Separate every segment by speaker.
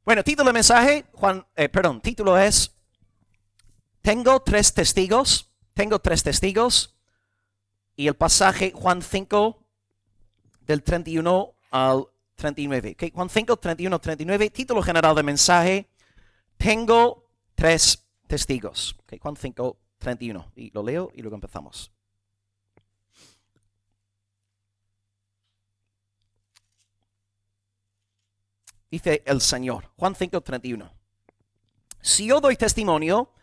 Speaker 1: Bueno, título del mensaje, título es Tengo tres testigos. Tengo tres testigos. Y el pasaje Juan 5 del 31 al 39. Okay, Juan 5, 31, 39. Título general del mensaje. Tengo tres testigos. Okay, Juan 5, 31. Y lo leo y luego empezamos. Dice el Señor, Juan 5, 31. Si yo doy testimonio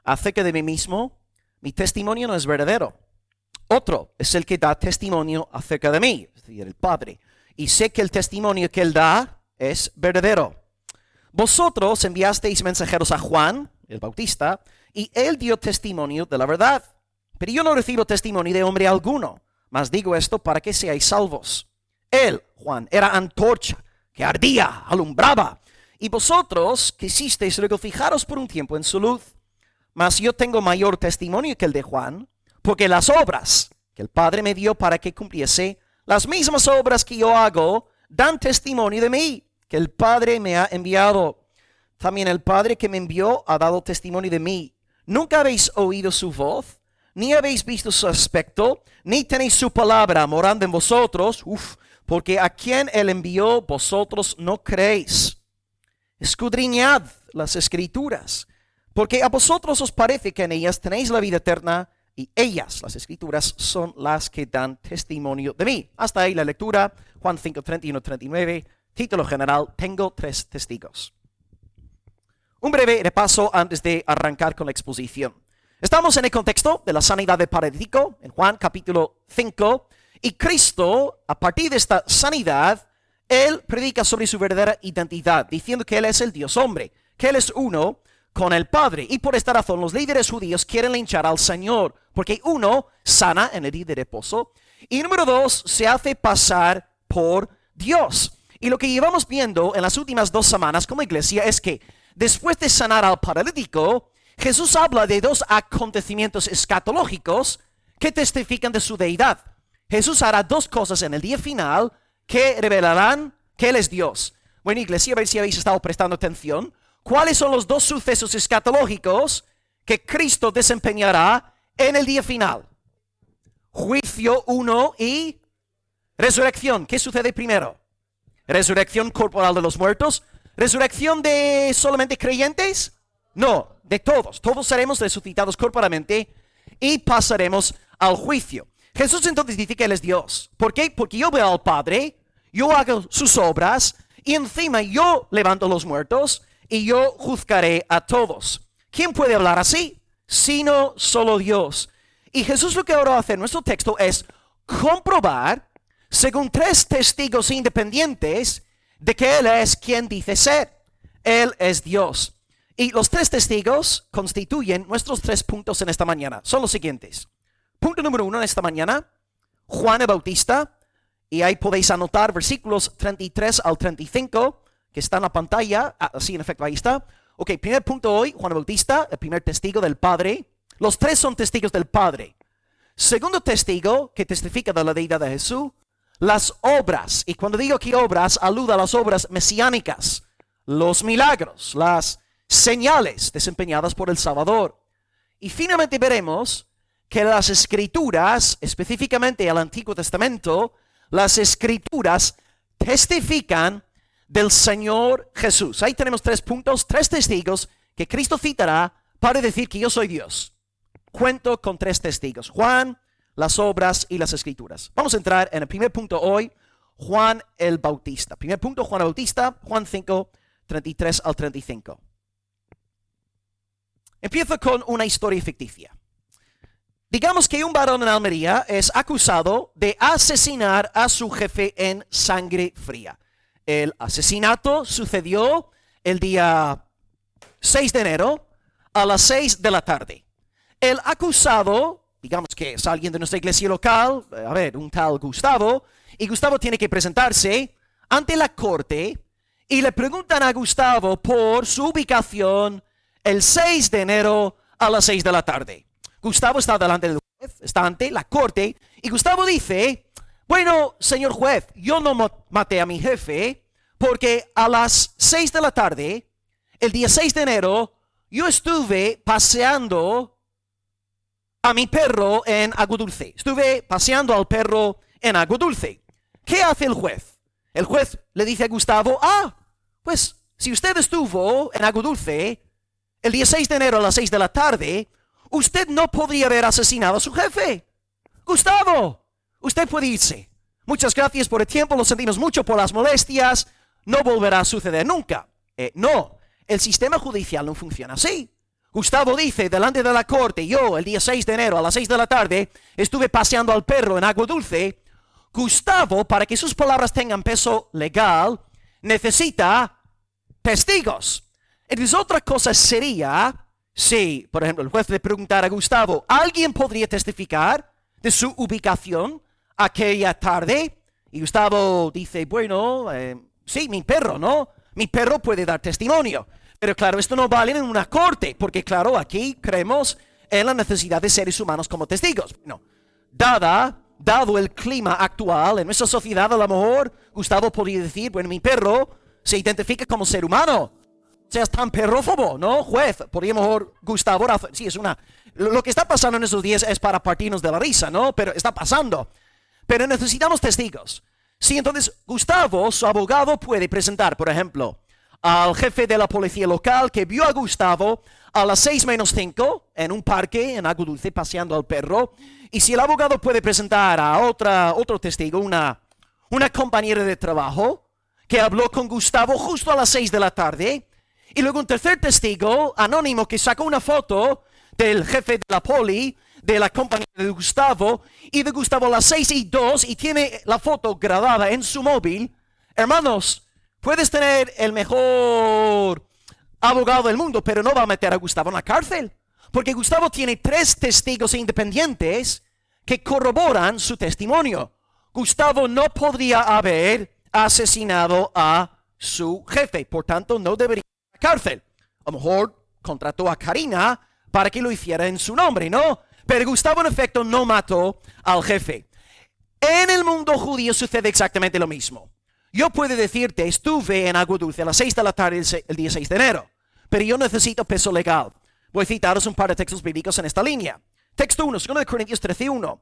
Speaker 1: acerca de mí mismo, mi testimonio no es verdadero. Otro es el que da testimonio acerca de mí, es decir, el Padre. Y sé que el testimonio que él da es verdadero. Vosotros enviasteis mensajeros a Juan, el Bautista, y él dio testimonio de la verdad. Pero yo no recibo testimonio de hombre alguno, mas digo esto para que seáis salvos. Él, Juan, era antorcha que ardía, alumbraba, y vosotros quisisteis regocijaros por un tiempo en su luz. Mas yo tengo mayor testimonio que el de Juan, porque las obras que el Padre me dio para que cumpliese, las mismas obras que yo hago, dan testimonio de mí, que el Padre me ha enviado. También el Padre que me envió ha dado testimonio de mí. Nunca habéis oído su voz, ni habéis visto su aspecto, ni tenéis su palabra morando en vosotros, porque a quien él envió vosotros no creéis. Escudriñad las Escrituras, porque a vosotros os parece que en ellas tenéis la vida eterna, y ellas, las Escrituras, son las que dan testimonio de mí. Hasta ahí la lectura, Juan 5, 31, 39, título general, tengo tres testigos. Un breve repaso antes de arrancar con la exposición. Estamos en el contexto de la sanidad del paralítico, en Juan capítulo 5, y Cristo, a partir de esta sanidad, él predica sobre su verdadera identidad, diciendo que él es el Dios hombre, que él es uno con el Padre. Y por esta razón los líderes judíos quieren linchar al Señor, porque uno, sana en el día de reposo, y número dos, se hace pasar por Dios. Y lo que llevamos viendo en las últimas 2 semanas como iglesia es que después de sanar al paralítico, Jesús habla de 2 acontecimientos escatológicos que testifican de su deidad. Jesús hará 2 cosas en el día final que revelarán que Él es Dios. Bueno, iglesia, a ver si habéis estado prestando atención. ¿Cuáles son los 2 sucesos escatológicos que Cristo desempeñará en el día final? Juicio 1 y resurrección. ¿Qué sucede primero? ¿Resurrección corporal de los muertos? ¿Resurrección de solamente creyentes? No, de todos. Todos seremos resucitados corporalmente y pasaremos al juicio. Jesús entonces dice que Él es Dios. ¿Por qué? Porque yo veo al Padre, yo hago sus obras y encima yo levanto los muertos y yo juzgaré a todos. ¿Quién puede hablar así? Sino solo Dios. Y Jesús lo que ahora hace en nuestro texto es comprobar, según 3 testigos independientes, de que Él es quien dice ser. Él es Dios. Y los 3 testigos constituyen nuestros 3 puntos en esta mañana. Son los siguientes. Punto número 1 en esta mañana, Juan el Bautista, y ahí podéis anotar versículos 33 al 35, que está en la pantalla, sí, en efecto, ahí está. Ok, primer punto hoy, Juan el Bautista, el primer testigo del Padre. Los 3 son testigos del Padre. Segundo testigo, que testifica de la deidad de Jesús, las obras, y cuando digo aquí obras, aluda a las obras mesiánicas, los milagros, las señales desempeñadas por el Salvador. Y finalmente veremos que las Escrituras, específicamente el Antiguo Testamento, las Escrituras testifican del Señor Jesús. Ahí tenemos 3 puntos, 3 testigos que Cristo citará para decir que yo soy Dios. Cuento con 3 testigos: Juan, las obras y las Escrituras. Vamos a entrar en el primer punto hoy, Juan el Bautista. Primer punto, Juan el Bautista, Juan 5, 33 al 35. Empiezo con una historia ficticia. Digamos que un varón en Almería es acusado de asesinar a su jefe en sangre fría. El asesinato sucedió el día 6 de enero a las 6 de la tarde. El acusado, digamos que es alguien de nuestra iglesia local, un tal Gustavo, y Gustavo tiene que presentarse ante la corte y le preguntan a Gustavo por su ubicación el 6 de enero a las 6 de la tarde. Gustavo está delante del juez, está ante la corte, y Gustavo dice, bueno, señor juez, yo no maté a mi jefe porque a las 6 de la tarde, el día 6 de enero, yo estuve paseando a mi perro en Agua Dulce. Estuve paseando al perro en Agua Dulce. ¿Qué hace el juez? El juez le dice a Gustavo, pues si usted estuvo en Agua Dulce el día 6 de enero a las 6 de la tarde, usted no podría haber asesinado a su jefe. Gustavo, usted puede irse. Muchas gracias por el tiempo, lo sentimos mucho por las molestias. No volverá a suceder nunca. No, el sistema judicial no funciona así. Gustavo dice delante de la corte, yo el día 6 de enero a las 6 de la tarde estuve paseando al perro en Agua Dulce. Gustavo, para que sus palabras tengan peso legal, necesita testigos. Entonces otra cosa sería, si, por ejemplo, el juez le preguntara a Gustavo, ¿alguien podría testificar de su ubicación aquella tarde? Y Gustavo dice, bueno, sí, mi perro, ¿no? Mi perro puede dar testimonio. Pero claro, esto no vale en una corte, porque claro, aquí creemos en la necesidad de seres humanos como testigos. No. Dado el clima actual en nuestra sociedad, a lo mejor Gustavo podría decir, bueno, mi perro se identifica como ser humano. O sea, es tan perrófobo, ¿no? Juez, podría mejor Gustavo, sí, lo que está pasando en esos días es para partirnos de la risa, ¿no? Pero está pasando. Pero necesitamos testigos. Sí, entonces Gustavo, su abogado, puede presentar, por ejemplo, al jefe de la policía local que vio a Gustavo a las 6:05 en un parque en Agua Dulce paseando al perro. Y si el abogado puede presentar a otro testigo, una compañera de trabajo que habló con Gustavo justo a las 6 de la tarde. Y luego un tercer testigo anónimo que sacó una foto del jefe de la poli, de la compañía de Gustavo, y de Gustavo a las 6:02 y tiene la foto grabada en su móvil. Hermanos, puedes tener el mejor abogado del mundo, pero no va a meter a Gustavo en la cárcel. Porque Gustavo tiene 3 testigos independientes que corroboran su testimonio. Gustavo no podría haber asesinado a su jefe, por tanto no debería ir a la cárcel. A lo mejor contrató a Karina para que lo hiciera en su nombre, ¿no? Pero Gustavo en efecto no mató al jefe. En el mundo judío sucede exactamente lo mismo. Yo puedo decirte, estuve en Agua Dulce a las 6 de la tarde el día 6 de enero, pero yo necesito peso legal. Voy a citaros un par de textos bíblicos en esta línea. Texto 1, 2 Corintios 13:1.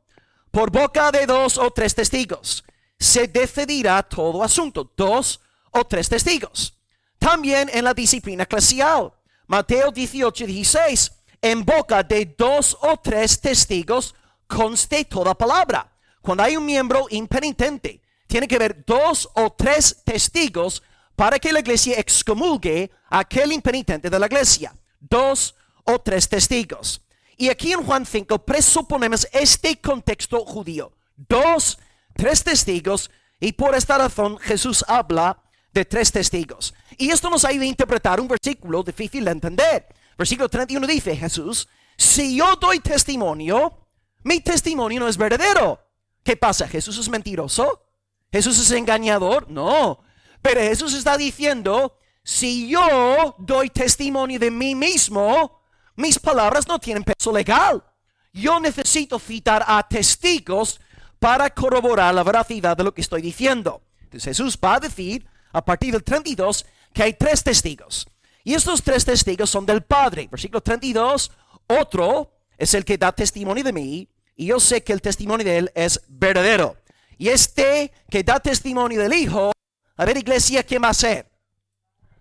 Speaker 1: Por boca de 2 o 3 testigos se decidirá todo asunto. 2 o 3 testigos. También en la disciplina eclesial. Mateo 18:16. En boca de 2 o 3 testigos conste toda palabra. Cuando hay un miembro impenitente, tiene que haber 2 o 3 testigos para que la iglesia excomulgue a aquel impenitente de la iglesia. 2 o 3 testigos. Y aquí en Juan 5 presuponemos este contexto judío. 2, 3 testigos, y por esta razón Jesús habla de 3 testigos. Y esto nos ayuda a interpretar un versículo difícil de entender. Versículo 31 dice Jesús, si yo doy testimonio, mi testimonio no es verdadero. ¿Qué pasa? ¿Jesús es mentiroso? ¿Jesús es engañador? No. Pero Jesús está diciendo, si yo doy testimonio de mí mismo, mis palabras no tienen peso legal. Yo necesito citar a testigos para corroborar la veracidad de lo que estoy diciendo. Entonces Jesús va a decir, a partir del 32, que hay 3 testigos. Y estos 3 testigos son del Padre. Versículo 32, otro es el que da testimonio de mí, y yo sé que el testimonio de él es verdadero. Y este que da testimonio del Hijo, a ver, iglesia, ¿quién va a ser?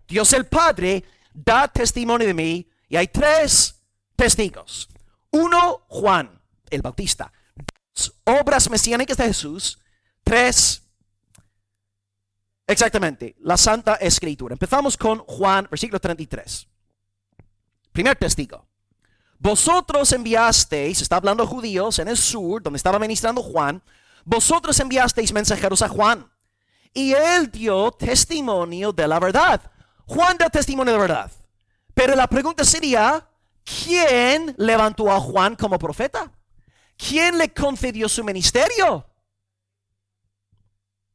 Speaker 1: Dios el Padre da testimonio de mí, y hay 3 testigos. 1, Juan el Bautista. 2, obras mesiánicas de Jesús. 3, exactamente, la Santa Escritura. Empezamos con Juan, versículo 33. Primer testigo. Vosotros enviasteis, está hablando judíos en el sur, donde estaba ministrando Juan, vosotros enviasteis mensajeros a Juan, y él dio testimonio de la verdad. Juan da testimonio de verdad. Pero la pregunta sería, ¿quién levantó a Juan como profeta? ¿Quién le concedió su ministerio?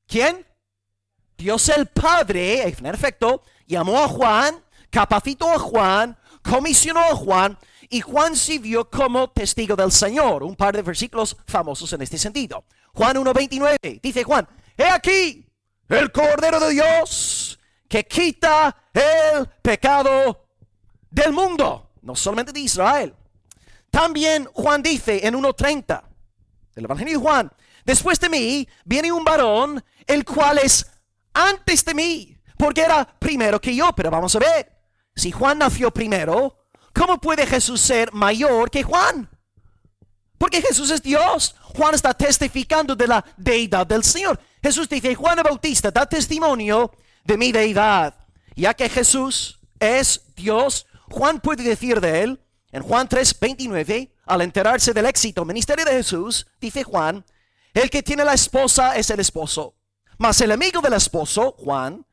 Speaker 1: ¿Quién? Dios el Padre, en efecto, llamó a Juan, capacitó a Juan, comisionó a Juan, y Juan sirvió como testigo del Señor. Un par de versículos famosos en este sentido. Juan 1:29, dice Juan, he aquí el Cordero de Dios que quita el pecado del mundo, no solamente de Israel. También Juan dice en 1:30 del Evangelio de Juan, después de mí viene un varón, el cual es antes de mí, porque era primero que yo. Pero vamos a ver, si Juan nació primero, ¿cómo puede Jesús ser mayor que Juan? Porque Jesús es Dios. Juan está testificando de la deidad del Señor. Jesús dice, Juan el Bautista da testimonio de mi deidad. Ya que Jesús es Dios, Juan puede decir de él, en Juan 3:29, al enterarse del éxito ministerio de Jesús, dice Juan, el que tiene la esposa es el esposo, mas el amigo del esposo, Juan,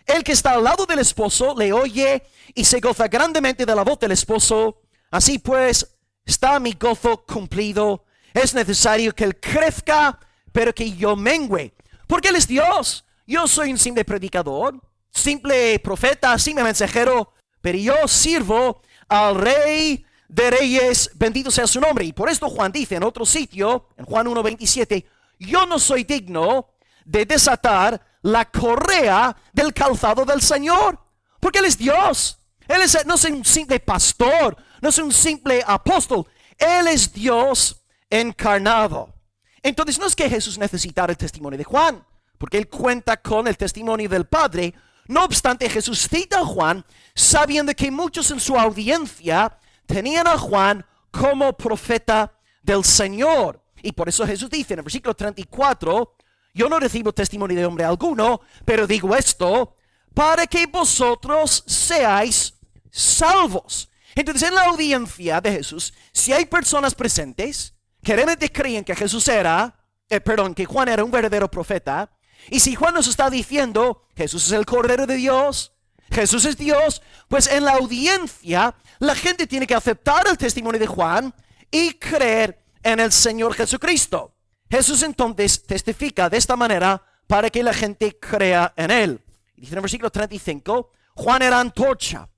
Speaker 1: el que está al lado del esposo, le oye y se goza grandemente de la voz del esposo. Así pues, está mi gozo cumplido. Es necesario que él crezca, pero que yo mengüe. Porque él es Dios. Yo soy un simple predicador, simple profeta, simple mensajero, pero yo sirvo al Rey de Reyes, bendito sea su nombre. Y por esto Juan dice en otro sitio, en Juan 1:27, yo no soy digno de desatar la correa del calzado del Señor, porque él es Dios. Él no es un simple pastor, no es un simple apóstol. Él es Dios encarnado. Entonces no es que Jesús necesitara el testimonio de Juan, porque él cuenta con el testimonio del Padre. No obstante, Jesús cita a Juan sabiendo que muchos en su audiencia tenían a Juan como profeta del Señor. Y por eso Jesús dice en el versículo 34, yo no recibo testimonio de hombre alguno, pero digo esto para que vosotros seáis salvos. Entonces en la audiencia de Jesús, si hay personas presentes que realmente creían que que Juan era un verdadero profeta, y si Juan nos está diciendo, Jesús es el Cordero de Dios, Jesús es Dios, pues en la audiencia la gente tiene que aceptar el testimonio de Juan y creer en el Señor Jesucristo. Jesús entonces testifica de esta manera para que la gente crea en él. Dice en el versículo 35, Juan era antorcha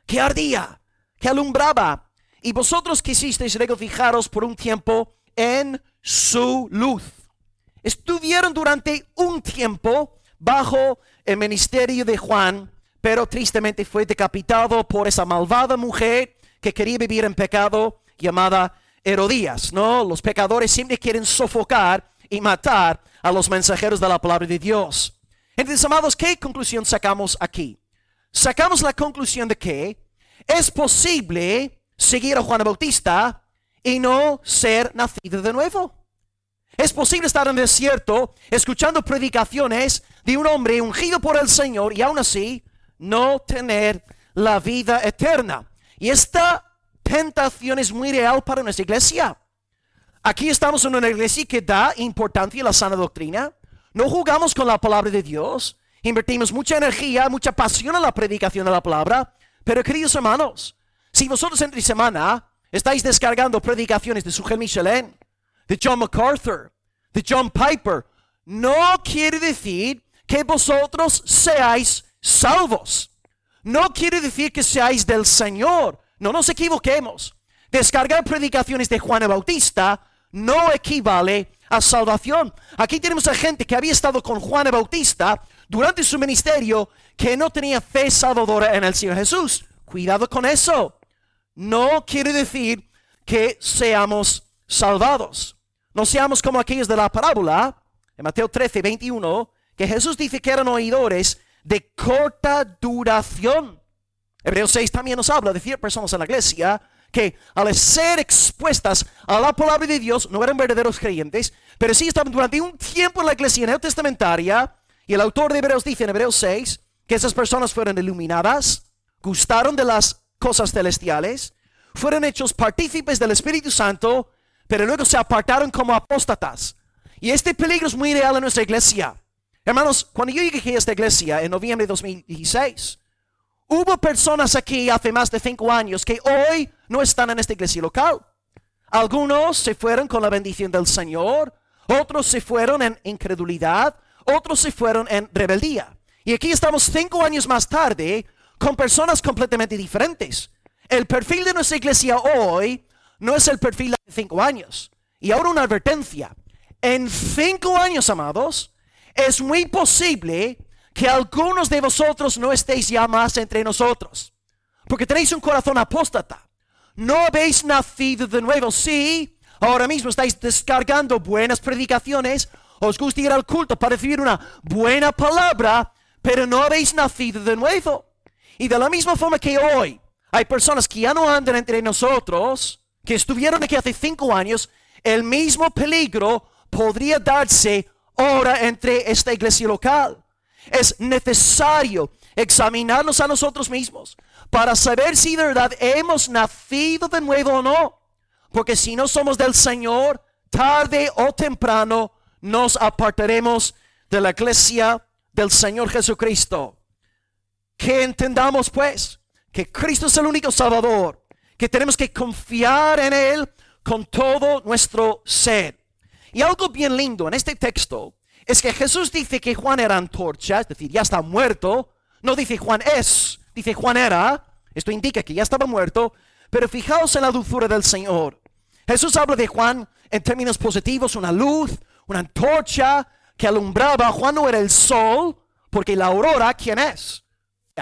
Speaker 1: que ardía, que alumbraba, y vosotros quisisteis regocijaros por un tiempo en su luz. Estuvieron durante un tiempo bajo el ministerio de Juan, pero tristemente fue decapitado por esa malvada mujer que quería vivir en pecado llamada Herodías, ¿no? Los pecadores siempre quieren sofocar y matar a los mensajeros de la palabra de Dios. Entonces, amados, ¿qué conclusión sacamos aquí? Sacamos la conclusión de que es posible seguir a Juan el Bautista y no ser nacido de nuevo. Es posible estar en el desierto escuchando predicaciones de un hombre ungido por el Señor y aún así no tener la vida eterna. Y esta tentación es muy real para nuestra iglesia. Aquí estamos en una iglesia que da importancia a la sana doctrina. No jugamos con la palabra de Dios. Invertimos mucha energía, mucha pasión en la predicación de la palabra. Pero queridos hermanos, si vosotros entre semana estáis descargando predicaciones de Sujel Michelin, de John MacArthur, de John Piper, no quiere decir que vosotros seáis salvos. No quiere decir que seáis del Señor. No nos equivoquemos. Descargar predicaciones de Juan el Bautista no equivale a salvación. Aquí tenemos a gente que había estado con Juan el Bautista durante su ministerio que no tenía fe salvadora en el Señor Jesús. Cuidado con eso. No quiere decir que seamos salvados. No seamos como aquellos de la parábola, en Mateo 13:21, que Jesús dice que eran oidores de corta duración. Hebreos 6 también nos habla de ciertas personas en la iglesia que al ser expuestas a la palabra de Dios no eran verdaderos creyentes, pero sí estaban durante un tiempo en la iglesia neotestamentaria, y el autor de Hebreos dice en Hebreos 6 que esas personas fueron iluminadas, gustaron de las cosas celestiales, fueron hechos partícipes del Espíritu Santo, pero luego se apartaron como apóstatas. Y este peligro es muy real en nuestra iglesia. Hermanos, cuando yo llegué a esta iglesia en noviembre de 2016, hubo personas aquí hace más de 5 años que hoy no están en esta iglesia local. Algunos se fueron con la bendición del Señor, otros se fueron en incredulidad, otros se fueron en rebeldía. Y aquí estamos 5 años más tarde con personas completamente diferentes. El perfil de nuestra iglesia hoy no es el perfil de 5 años. Y ahora una advertencia. En 5 años, amados, es muy posible que algunos de vosotros no estéis ya más entre nosotros, porque tenéis un corazón apóstata. No habéis nacido de nuevo. Sí, ahora mismo estáis descargando buenas predicaciones, os gusta ir al culto para recibir una buena palabra, pero no habéis nacido de nuevo. Y de la misma forma que hoy hay personas que ya no andan entre nosotros, que estuvieron aquí hace 5 años, el mismo peligro podría darse ahora entre esta iglesia local. Es necesario examinarnos a nosotros mismos para saber si de verdad hemos nacido de nuevo o no. Porque si no somos del Señor, tarde o temprano nos apartaremos de la iglesia del Señor Jesucristo. Que entendamos pues que Cristo es el único Salvador, que tenemos que confiar en Él con todo nuestro ser. Y algo bien lindo en este texto es que Jesús dice que Juan era antorcha, es decir, ya está muerto. No dice Juan es, dice Juan era. Esto indica que ya estaba muerto. Pero fijaos en la dulzura del Señor. Jesús habla de Juan en términos positivos, una luz, una antorcha que alumbraba. Juan no era el sol, porque la aurora, ¿quién es?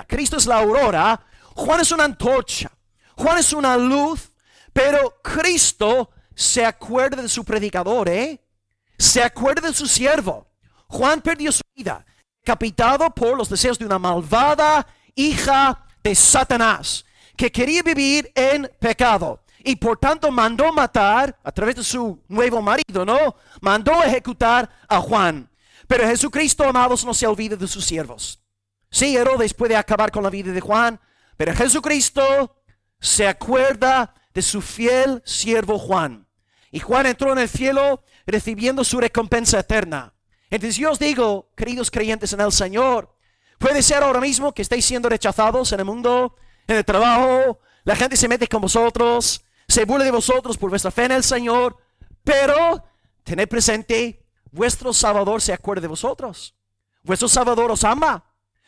Speaker 1: Cristo es la aurora. Juan es una antorcha. Juan es una luz. Pero Cristo se acuerda de su predicador, se acuerda de su siervo. Juan perdió su vida, decapitado por los deseos de una malvada hija de Satanás, que quería vivir en pecado. Y por tanto mandó matar, a través de su nuevo marido, ¿no? Mandó ejecutar a Juan. Pero Jesucristo, amados, no se olvida de sus siervos. Sí, Herodes puede acabar con la vida de Juan, pero Jesucristo se acuerda de su fiel siervo Juan. Y Juan entró en el cielo recibiendo su recompensa eterna. Entonces yo os digo, queridos creyentes en el Señor, puede ser ahora mismo que estéis siendo rechazados en el mundo, en el trabajo, la gente se mete con vosotros, se burla de vosotros por vuestra fe en el Señor, pero tened presente, vuestro Salvador se acuerda de vosotros. Vuestro Salvador os ama.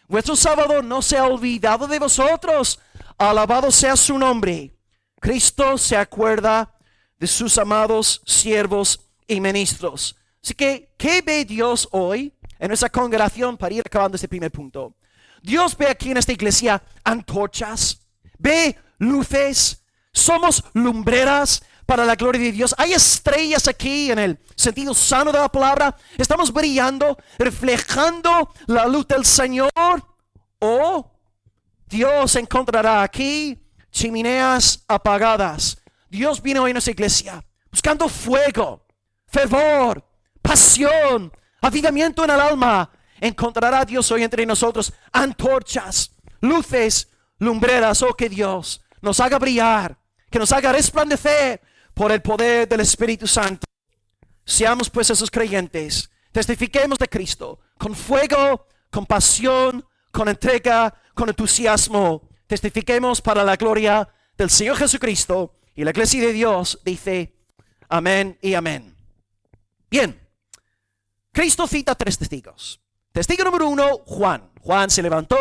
Speaker 1: Vuestro Salvador no se ha olvidado de vosotros. Alabado sea su nombre. Cristo se acuerda de sus amados siervos y ministros. Así que, ¿qué ve Dios hoy en nuestra congregación para ir acabando este primer punto? Dios ve aquí en esta iglesia antorchas, ve luces, somos lumbreras para la gloria de Dios. Hay estrellas aquí en el sentido sano de la palabra. Estamos brillando, reflejando la luz del Señor. O Dios encontrará aquí chimeneas apagadas. Dios viene hoy a nuestra iglesia buscando fuego, fervor, pasión, avivamiento en el alma. Encontrará Dios hoy entre nosotros antorchas, luces, lumbreras. Oh, que Dios nos haga brillar, que nos haga resplandecer por el poder del Espíritu Santo. Seamos pues esos creyentes, testifiquemos de Cristo con fuego, con pasión, con entrega, con entusiasmo. Testifiquemos para la gloria del Señor Jesucristo. Y la iglesia de Dios dice amén y amén. Bien, Cristo cita 3 testigos. Testigo número 1, Juan. Juan se levantó,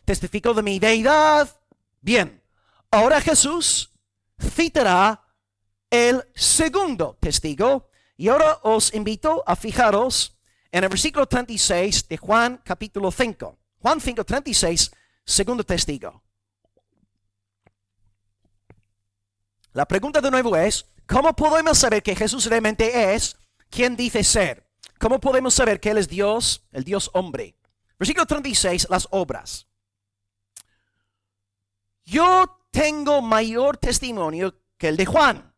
Speaker 1: testificó de mi deidad. Bien, ahora Jesús citará el segundo testigo. Y ahora os invito a fijaros en el versículo 36 de Juan capítulo 5. Juan 5:36, segundo testigo. La pregunta de nuevo es, ¿cómo podemos saber que Jesús realmente es quien dice ser? ¿Cómo podemos saber que Él es Dios, el Dios hombre? Versículo 36, las obras. Yo tengo mayor testimonio que el de Juan.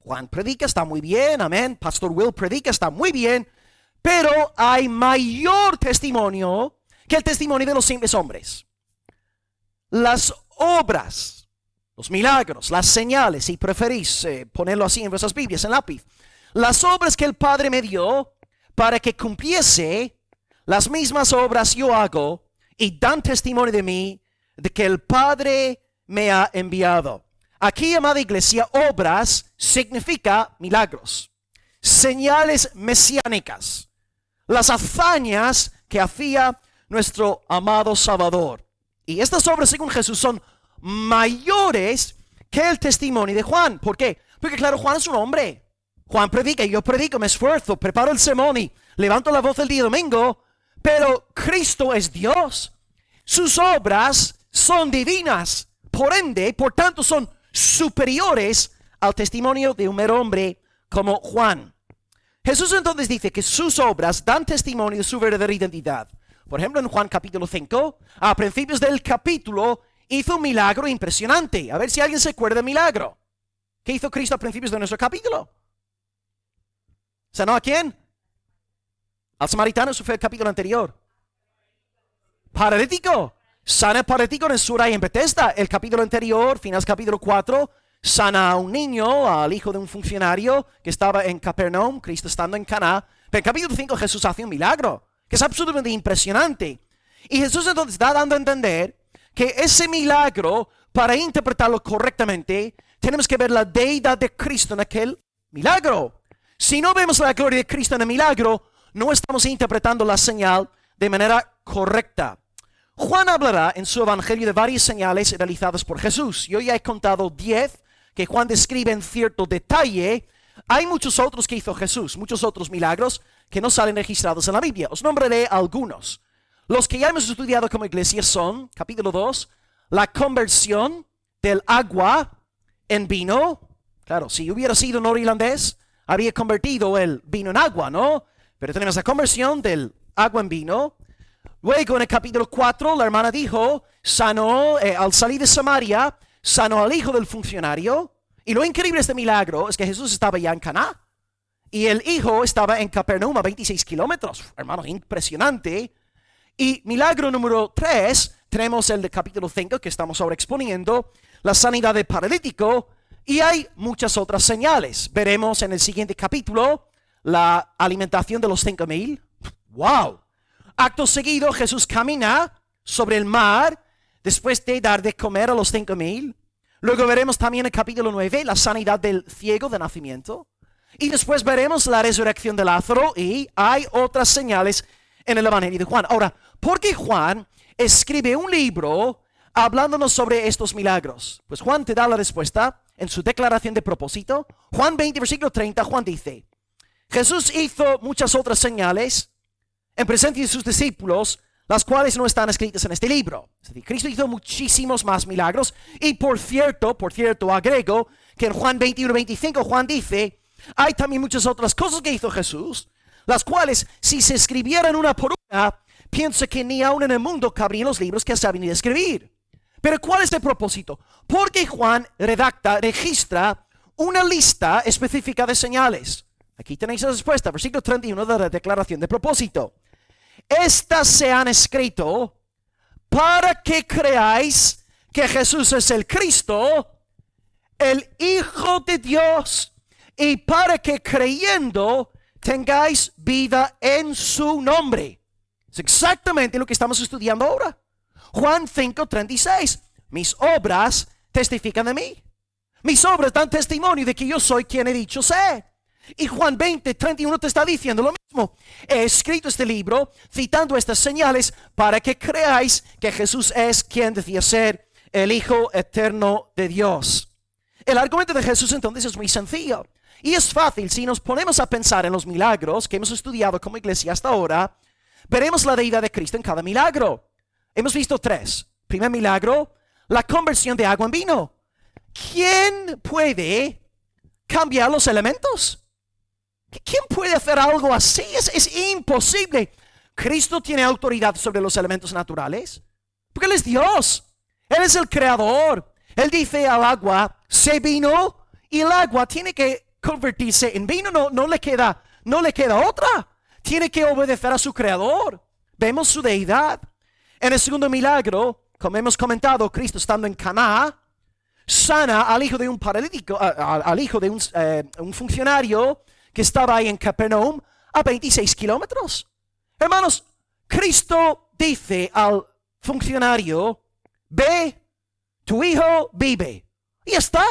Speaker 1: Juan predica, está muy bien, amén. Pastor Will predica, está muy bien. Pero hay mayor testimonio que el testimonio de los simples hombres. Las obras, los milagros, las señales, si preferís ponerlo así en vuestras Biblias, en lápiz. Las obras que el Padre me dio para que cumpliese, las mismas obras yo hago y dan testimonio de mí, de que el Padre me ha enviado. Aquí, amada iglesia, obras significa milagros, señales mesiánicas, las hazañas que hacía nuestro amado Salvador. Y estas obras, según Jesús, son mayores que el testimonio de Juan. ¿Por qué? Porque claro, Juan es un hombre. Juan predica y yo predico, me esfuerzo, preparo el sermón y levanto la voz el día domingo. Pero Cristo es Dios. Sus obras son divinas. Por ende, por tanto, son superiores al testimonio de un mero hombre como Juan. Jesús entonces dice que sus obras dan testimonio de su verdadera identidad. Por ejemplo, en Juan capítulo 5, a principios del capítulo, hizo un milagro impresionante. A ver si alguien se acuerda del milagro. ¿Qué hizo Cristo a principios de nuestro capítulo? ¿Sanó a quién? Al samaritano, eso fue el capítulo anterior. Paralítico. Sana paralítico en Sura y en Bethesda. El capítulo anterior, finales capítulo 4, sana a un niño, al hijo de un funcionario que estaba en Capernaum, Cristo estando en Caná. Pero en capítulo 5 Jesús hace un milagro, que es absolutamente impresionante. Y Jesús entonces está dando a entender que ese milagro, para interpretarlo correctamente, tenemos que ver la deidad de Cristo en aquel milagro. Si no vemos la gloria de Cristo en el milagro, no estamos interpretando la señal de manera correcta. Juan hablará en su evangelio de varias señales realizadas por Jesús. Yo ya he contado 10 que Juan describe en cierto detalle. Hay muchos otros que hizo Jesús, muchos otros milagros que no salen registrados en la Biblia. Os nombraré algunos. Los que ya hemos estudiado como iglesia son, capítulo 2, la conversión del agua en vino. Claro, si hubiera sido norirlandés, habría convertido el vino en agua, ¿no? Pero tenemos la conversión del agua en vino. Luego en el capítulo 4 la hermana dijo, sanó al salir de Samaria, sanó al hijo del funcionario. Y lo increíble de este milagro es que Jesús estaba ya en Caná. Y el hijo estaba en Capernaum a 26 kilómetros. Hermanos, impresionante. Y milagro número 3, tenemos el de capítulo 5 que estamos ahora exponiendo, la sanidad del paralítico. Y hay muchas otras señales. Veremos en el siguiente capítulo la alimentación de los 5,000. ¡Wow! Acto seguido, Jesús camina sobre el mar después de dar de comer a los 5,000. Luego veremos también en el capítulo 9 la sanidad del ciego de nacimiento. Y después veremos la resurrección de Lázaro y hay otras señales en el Evangelio de Juan. Ahora, ¿por qué Juan escribe un libro hablándonos sobre estos milagros? Pues Juan te da la respuesta en su declaración de propósito. Juan 20, versículo 30, Juan dice, Jesús hizo muchas otras señales en presencia de sus discípulos, las cuales no están escritas en este libro. Es decir, Cristo hizo muchísimos más milagros. Y por cierto, agrego que en Juan 21, 25, Juan dice, hay también muchas otras cosas que hizo Jesús, las cuales, si se escribieran una por una, pienso que ni aún en el mundo cabrían los libros que se han venido a escribir. Pero ¿cuál es el propósito? Porque Juan registra una lista específica de señales. Aquí tenéis la respuesta, versículo 31 de la declaración de propósito. Estas se han escrito para que creáis que Jesús es el Cristo, el Hijo de Dios, y para que creyendo tengáis vida en su nombre. Es exactamente lo que estamos estudiando ahora. Juan 5:36. Mis obras testifican de mí. Mis obras dan testimonio de que yo soy quien he dicho ser. Y Juan 20:31 te está diciendo lo mismo. He escrito este libro citando estas señales para que creáis que Jesús es quien decía ser el Hijo eterno de Dios. El argumento de Jesús entonces es muy sencillo. Y es fácil, si nos ponemos a pensar en los milagros que hemos estudiado como iglesia hasta ahora, veremos la deidad de Cristo en cada milagro. Hemos visto 3. Primer milagro, la conversión de agua en vino. ¿Quién puede cambiar los elementos? ¿Quién puede hacer algo así? Es imposible. Cristo tiene autoridad sobre los elementos naturales, porque Él es Dios. Él es el creador. Él dice al agua, sé vino, y el agua tiene que convertirse en vino. No le queda otra. Tiene que obedecer a su creador. Vemos su deidad. En el segundo milagro, como hemos comentado, Cristo estando en Caná, sana al hijo de un paralítico, al hijo de un funcionario que estaba ahí en Capernaum a 26 kilómetros. Hermanos, Cristo dice al funcionario, ve, tu hijo vive. Y ya está.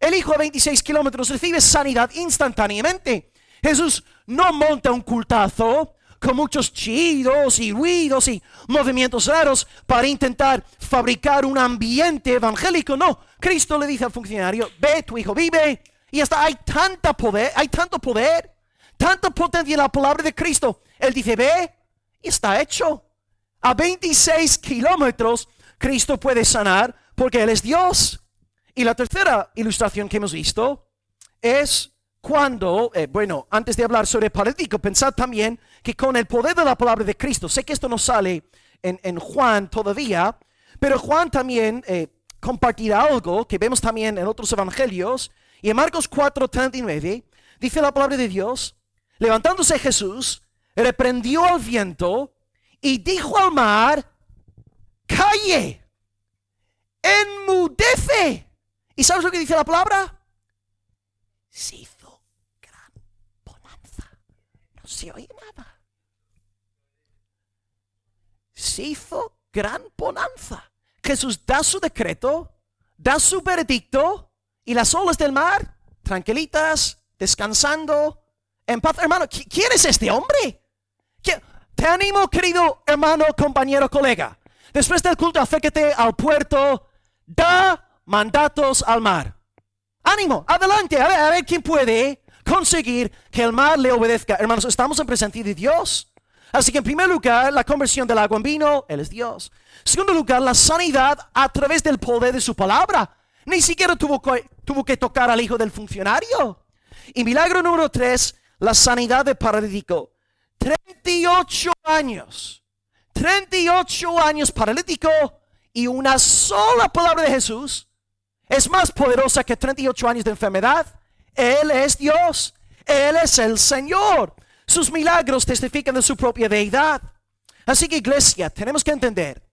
Speaker 1: El hijo a 26 kilómetros recibe sanidad instantáneamente. Jesús no monta un cultazo con muchos chillidos y ruidos y movimientos raros para intentar fabricar un ambiente evangélico. No, Cristo le dice al funcionario, ve, tu hijo vive. Y hasta hay tanto poder, tanta potencia en la palabra de Cristo. Él dice, ve, está hecho. A 26 kilómetros, Cristo puede sanar porque Él es Dios. Y la tercera ilustración que hemos visto es cuando, antes de hablar sobre el paralítico, pensad también que con el poder de la palabra de Cristo, sé que esto no sale en Juan todavía, pero Juan también compartirá algo que vemos también en otros evangelios. Y en Marcos 4:39 dice la palabra de Dios: levantándose Jesús, reprendió al viento y dijo al mar: calle, enmudece. ¿Y sabes lo que dice la palabra? Se hizo gran bonanza. No se oye nada. Se hizo gran bonanza. Jesús da su decreto, da su veredicto, y las olas del mar, tranquilitas, descansando, en paz. Hermano, ¿quién es este hombre? Te animo, querido hermano, compañero, colega. Después del culto, acércate al puerto, da mandatos al mar. Ánimo, adelante, a ver quién puede conseguir que el mar le obedezca. Hermanos, estamos en presencia de Dios. Así que en primer lugar, la conversión del agua en vino, Él es Dios. En segundo lugar, la sanidad a través del poder de su palabra. Ni siquiera tuvo que tocar al hijo del funcionario. Y milagro número 3, la sanidad del paralítico. 38 años paralítico, y una sola palabra de Jesús es más poderosa que 38 años de enfermedad. Él es Dios, Él es el Señor. Sus milagros testifican de su propia deidad. Así que, iglesia, tenemos que entender,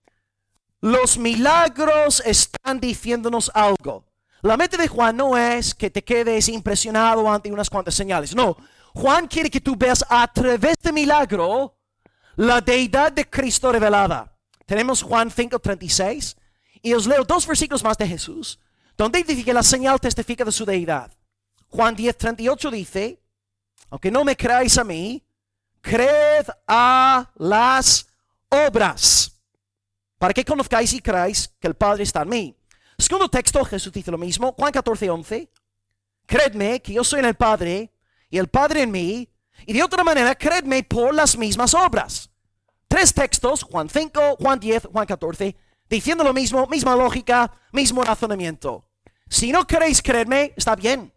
Speaker 1: los milagros están diciéndonos algo. La meta de Juan no es que te quedes impresionado ante unas cuantas señales. No, Juan quiere que tú veas a través de milagro la deidad de Cristo revelada. Tenemos Juan 5:36, y os leo 2 versículos más de Jesús, donde dice que la señal testifica de su deidad. Juan 10:38 dice: aunque no me creáis a mí, creed a las obras, para que conozcáis y creáis que el Padre está en mí. Segundo texto, Jesús dice lo mismo, Juan 14:11, creedme que yo soy en el Padre y el Padre en mí, y de otra manera, creedme por las mismas obras. 3 textos, Juan 5, Juan 10, Juan 14, diciendo lo mismo, misma lógica, mismo razonamiento. Si no queréis creerme, está bien,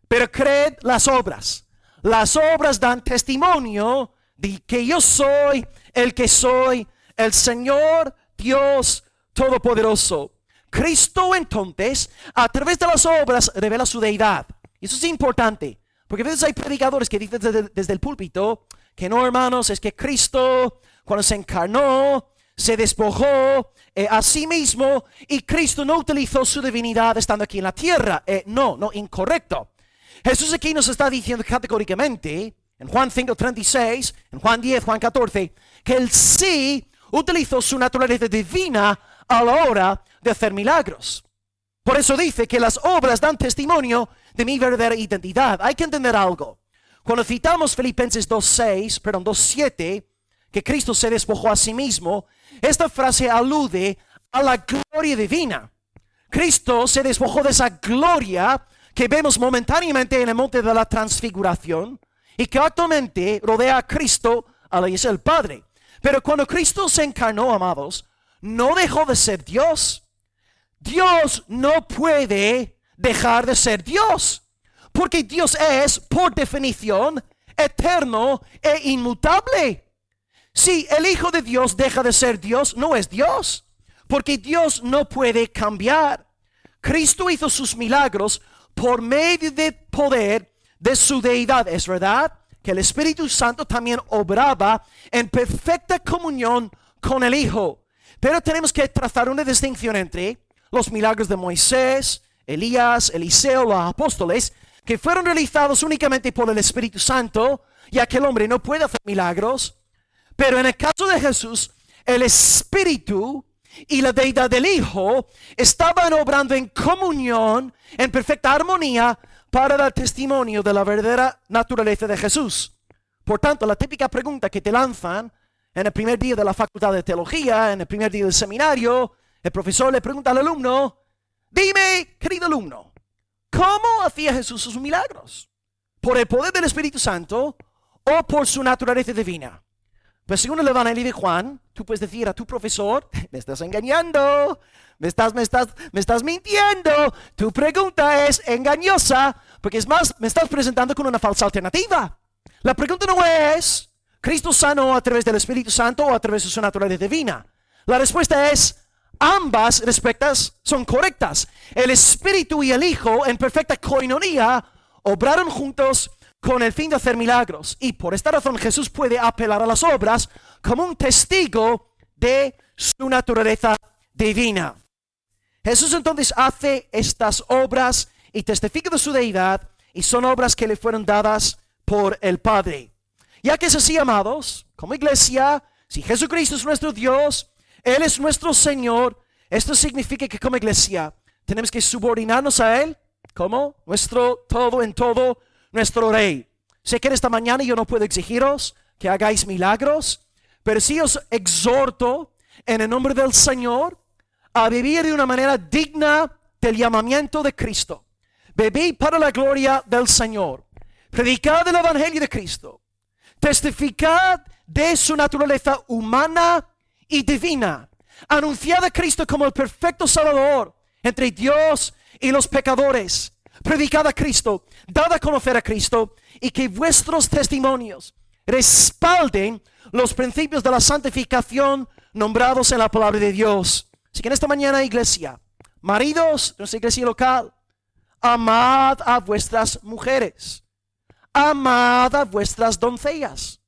Speaker 1: pero creed las obras. Las obras dan testimonio de que yo soy el que soy, el Señor Dios Todopoderoso. Cristo, entonces, a través de las obras, revela su deidad. Y eso es importante, porque a veces hay predicadores que dicen desde el púlpito que no, hermanos, es que Cristo, cuando se encarnó, se despojó a sí mismo, y Cristo no utilizó su divinidad estando aquí en la tierra. No, incorrecto. Jesús aquí nos está diciendo categóricamente, en Juan 5:36, en Juan 10, Juan 14, que Él sí utilizó su naturaleza divina a la hora de hacer milagros. Por eso dice que las obras dan testimonio de mi verdadera identidad. Hay que entender algo. Cuando citamos Filipenses 2:7, que Cristo se despojó a sí mismo, esta frase alude a la gloria divina. Cristo se despojó de esa gloria que vemos momentáneamente en el monte de la transfiguración y que actualmente rodea a Cristo, a la iglesia del Padre. Pero cuando Cristo se encarnó, amados, no dejó de ser Dios. Dios no puede dejar de ser Dios, porque Dios es, por definición, eterno e inmutable. Si el Hijo de Dios deja de ser Dios, no es Dios, porque Dios no puede cambiar. Cristo hizo sus milagros por medio del poder de su deidad. Es verdad que el Espíritu Santo también obraba en perfecta comunión con el Hijo. Pero tenemos que trazar una distinción entre los milagros de Moisés, Elías, Eliseo, los apóstoles, que fueron realizados únicamente por el Espíritu Santo, ya que el hombre no puede hacer milagros. Pero en el caso de Jesús, el Espíritu y la deidad del Hijo estaban obrando en comunión, en perfecta armonía, para dar testimonio de la verdadera naturaleza de Jesús. Por tanto, la típica pregunta que te lanzan en el primer día de la facultad de teología, en el primer día del seminario, el profesor le pregunta al alumno: dime, querido alumno, ¿cómo hacía Jesús sus milagros? ¿Por el poder del Espíritu Santo o por su naturaleza divina? Pues según el Evangelio de Juan, tú puedes decir a tu profesor, me estás engañando, me estás mintiendo, tu pregunta es engañosa, porque es más, me estás presentando con una falsa alternativa. La pregunta no es, ¿Cristo sanó a través del Espíritu Santo o a través de su naturaleza divina? La respuesta es, ambas respuestas son correctas. El Espíritu y el Hijo en perfecta coinonía obraron juntos con el fin de hacer milagros. Y por esta razón Jesús puede apelar a las obras como un testigo de su naturaleza divina. Jesús entonces hace estas obras y testifica de su deidad, y son obras que le fueron dadas por el Padre. Ya que es así, amados, como iglesia, si Jesucristo es nuestro Dios, Él es nuestro Señor, esto significa que como iglesia tenemos que subordinarnos a Él como nuestro todo en todo, nuestro Rey. Sé que en esta mañana yo no puedo exigiros que hagáis milagros, pero sí os exhorto en el nombre del Señor a vivir de una manera digna del llamamiento de Cristo. Vivid para la gloria del Señor. Predicad el Evangelio de Cristo. Testificad de su naturaleza humana y divina. Anunciad a Cristo como el perfecto Salvador entre Dios y los pecadores. Predicad a Cristo, dad a conocer a Cristo, y que vuestros testimonios respalden los principios de la santificación nombrados en la palabra de Dios. Así que en esta mañana, iglesia, maridos, nuestra iglesia local, amad a vuestras mujeres, amad a vuestras doncellas,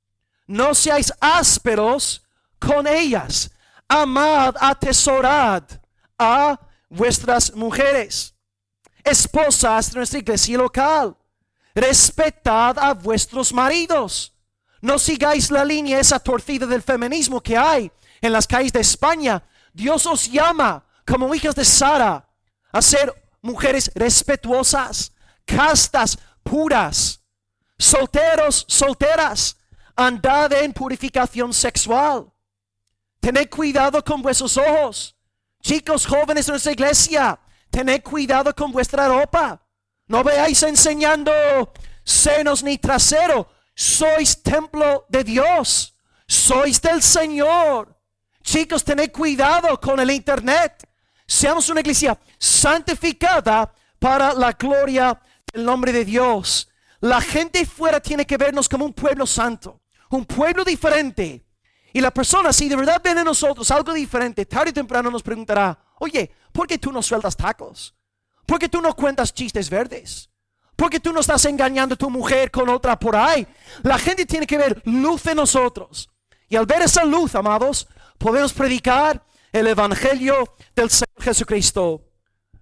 Speaker 1: no seáis ásperos con ellas, amad, atesorad a vuestras mujeres. Esposas de nuestra iglesia local, respetad a vuestros maridos. No sigáis la línea esa torcida del feminismo que hay en las calles de España. Dios os llama como hijas de Sara a ser mujeres respetuosas, castas, puras. Solteros, solteras, andad en purificación sexual. Tened cuidado con vuestros ojos. Chicos jóvenes de nuestra iglesia, tened cuidado con vuestra ropa. No veáis enseñando senos ni trasero. Sois templo de Dios. Sois del Señor. Chicos, tened cuidado con el internet. Seamos una iglesia santificada para la gloria del nombre de Dios. La gente fuera tiene que vernos como un pueblo santo, un pueblo diferente. Y la persona, si de verdad ven en nosotros algo diferente, tarde o temprano nos preguntará, oye, ¿por qué tú no sueltas tacos? ¿Por qué tú no cuentas chistes verdes? ¿Por qué tú no estás engañando a tu mujer con otra por ahí? La gente tiene que ver luz en nosotros. Y al ver esa luz, amados, podemos predicar el Evangelio del Señor Jesucristo.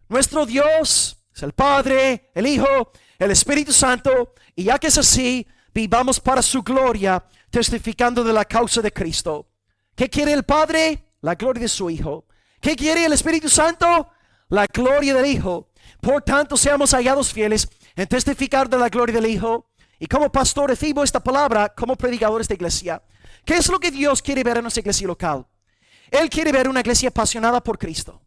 Speaker 1: Nuestro Dios es el Padre, el Hijo, el Espíritu Santo. Y ya que es así, vivamos para su gloria, testificando de la causa de Cristo. ¿Qué quiere el Padre? La gloria de su Hijo. ¿Qué quiere el Espíritu Santo? La gloria del Hijo. Por tanto, seamos hallados fieles en testificar de la gloria del Hijo. Y como pastor recibo esta palabra como predicador de esta iglesia. ¿Qué es lo que Dios quiere ver en nuestra iglesia local? Él quiere ver una iglesia apasionada por Cristo.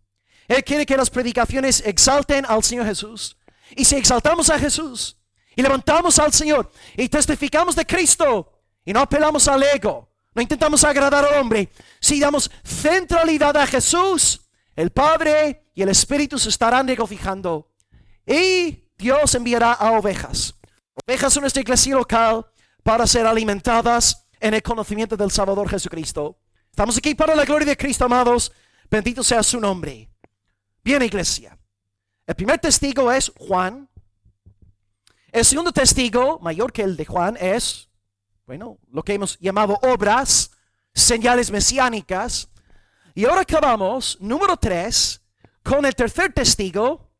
Speaker 1: Él quiere que las predicaciones exalten al Señor Jesús. Y si exaltamos a Jesús y levantamos al Señor y testificamos de Cristo y no apelamos al ego, no intentamos agradar al hombre, si damos centralidad a Jesús, el Padre y el Espíritu se estarán regocijando. Y Dios enviará a ovejas en nuestra iglesia local para ser alimentadas en el conocimiento del Salvador Jesucristo. Estamos aquí para la gloria de Cristo, amados. Bendito sea su nombre. Bien, iglesia. El primer testigo es Juan. El segundo testigo, mayor que el de Juan, es, lo que hemos llamado obras, señales mesiánicas. Y ahora acabamos, número 3, con el tercer testigo.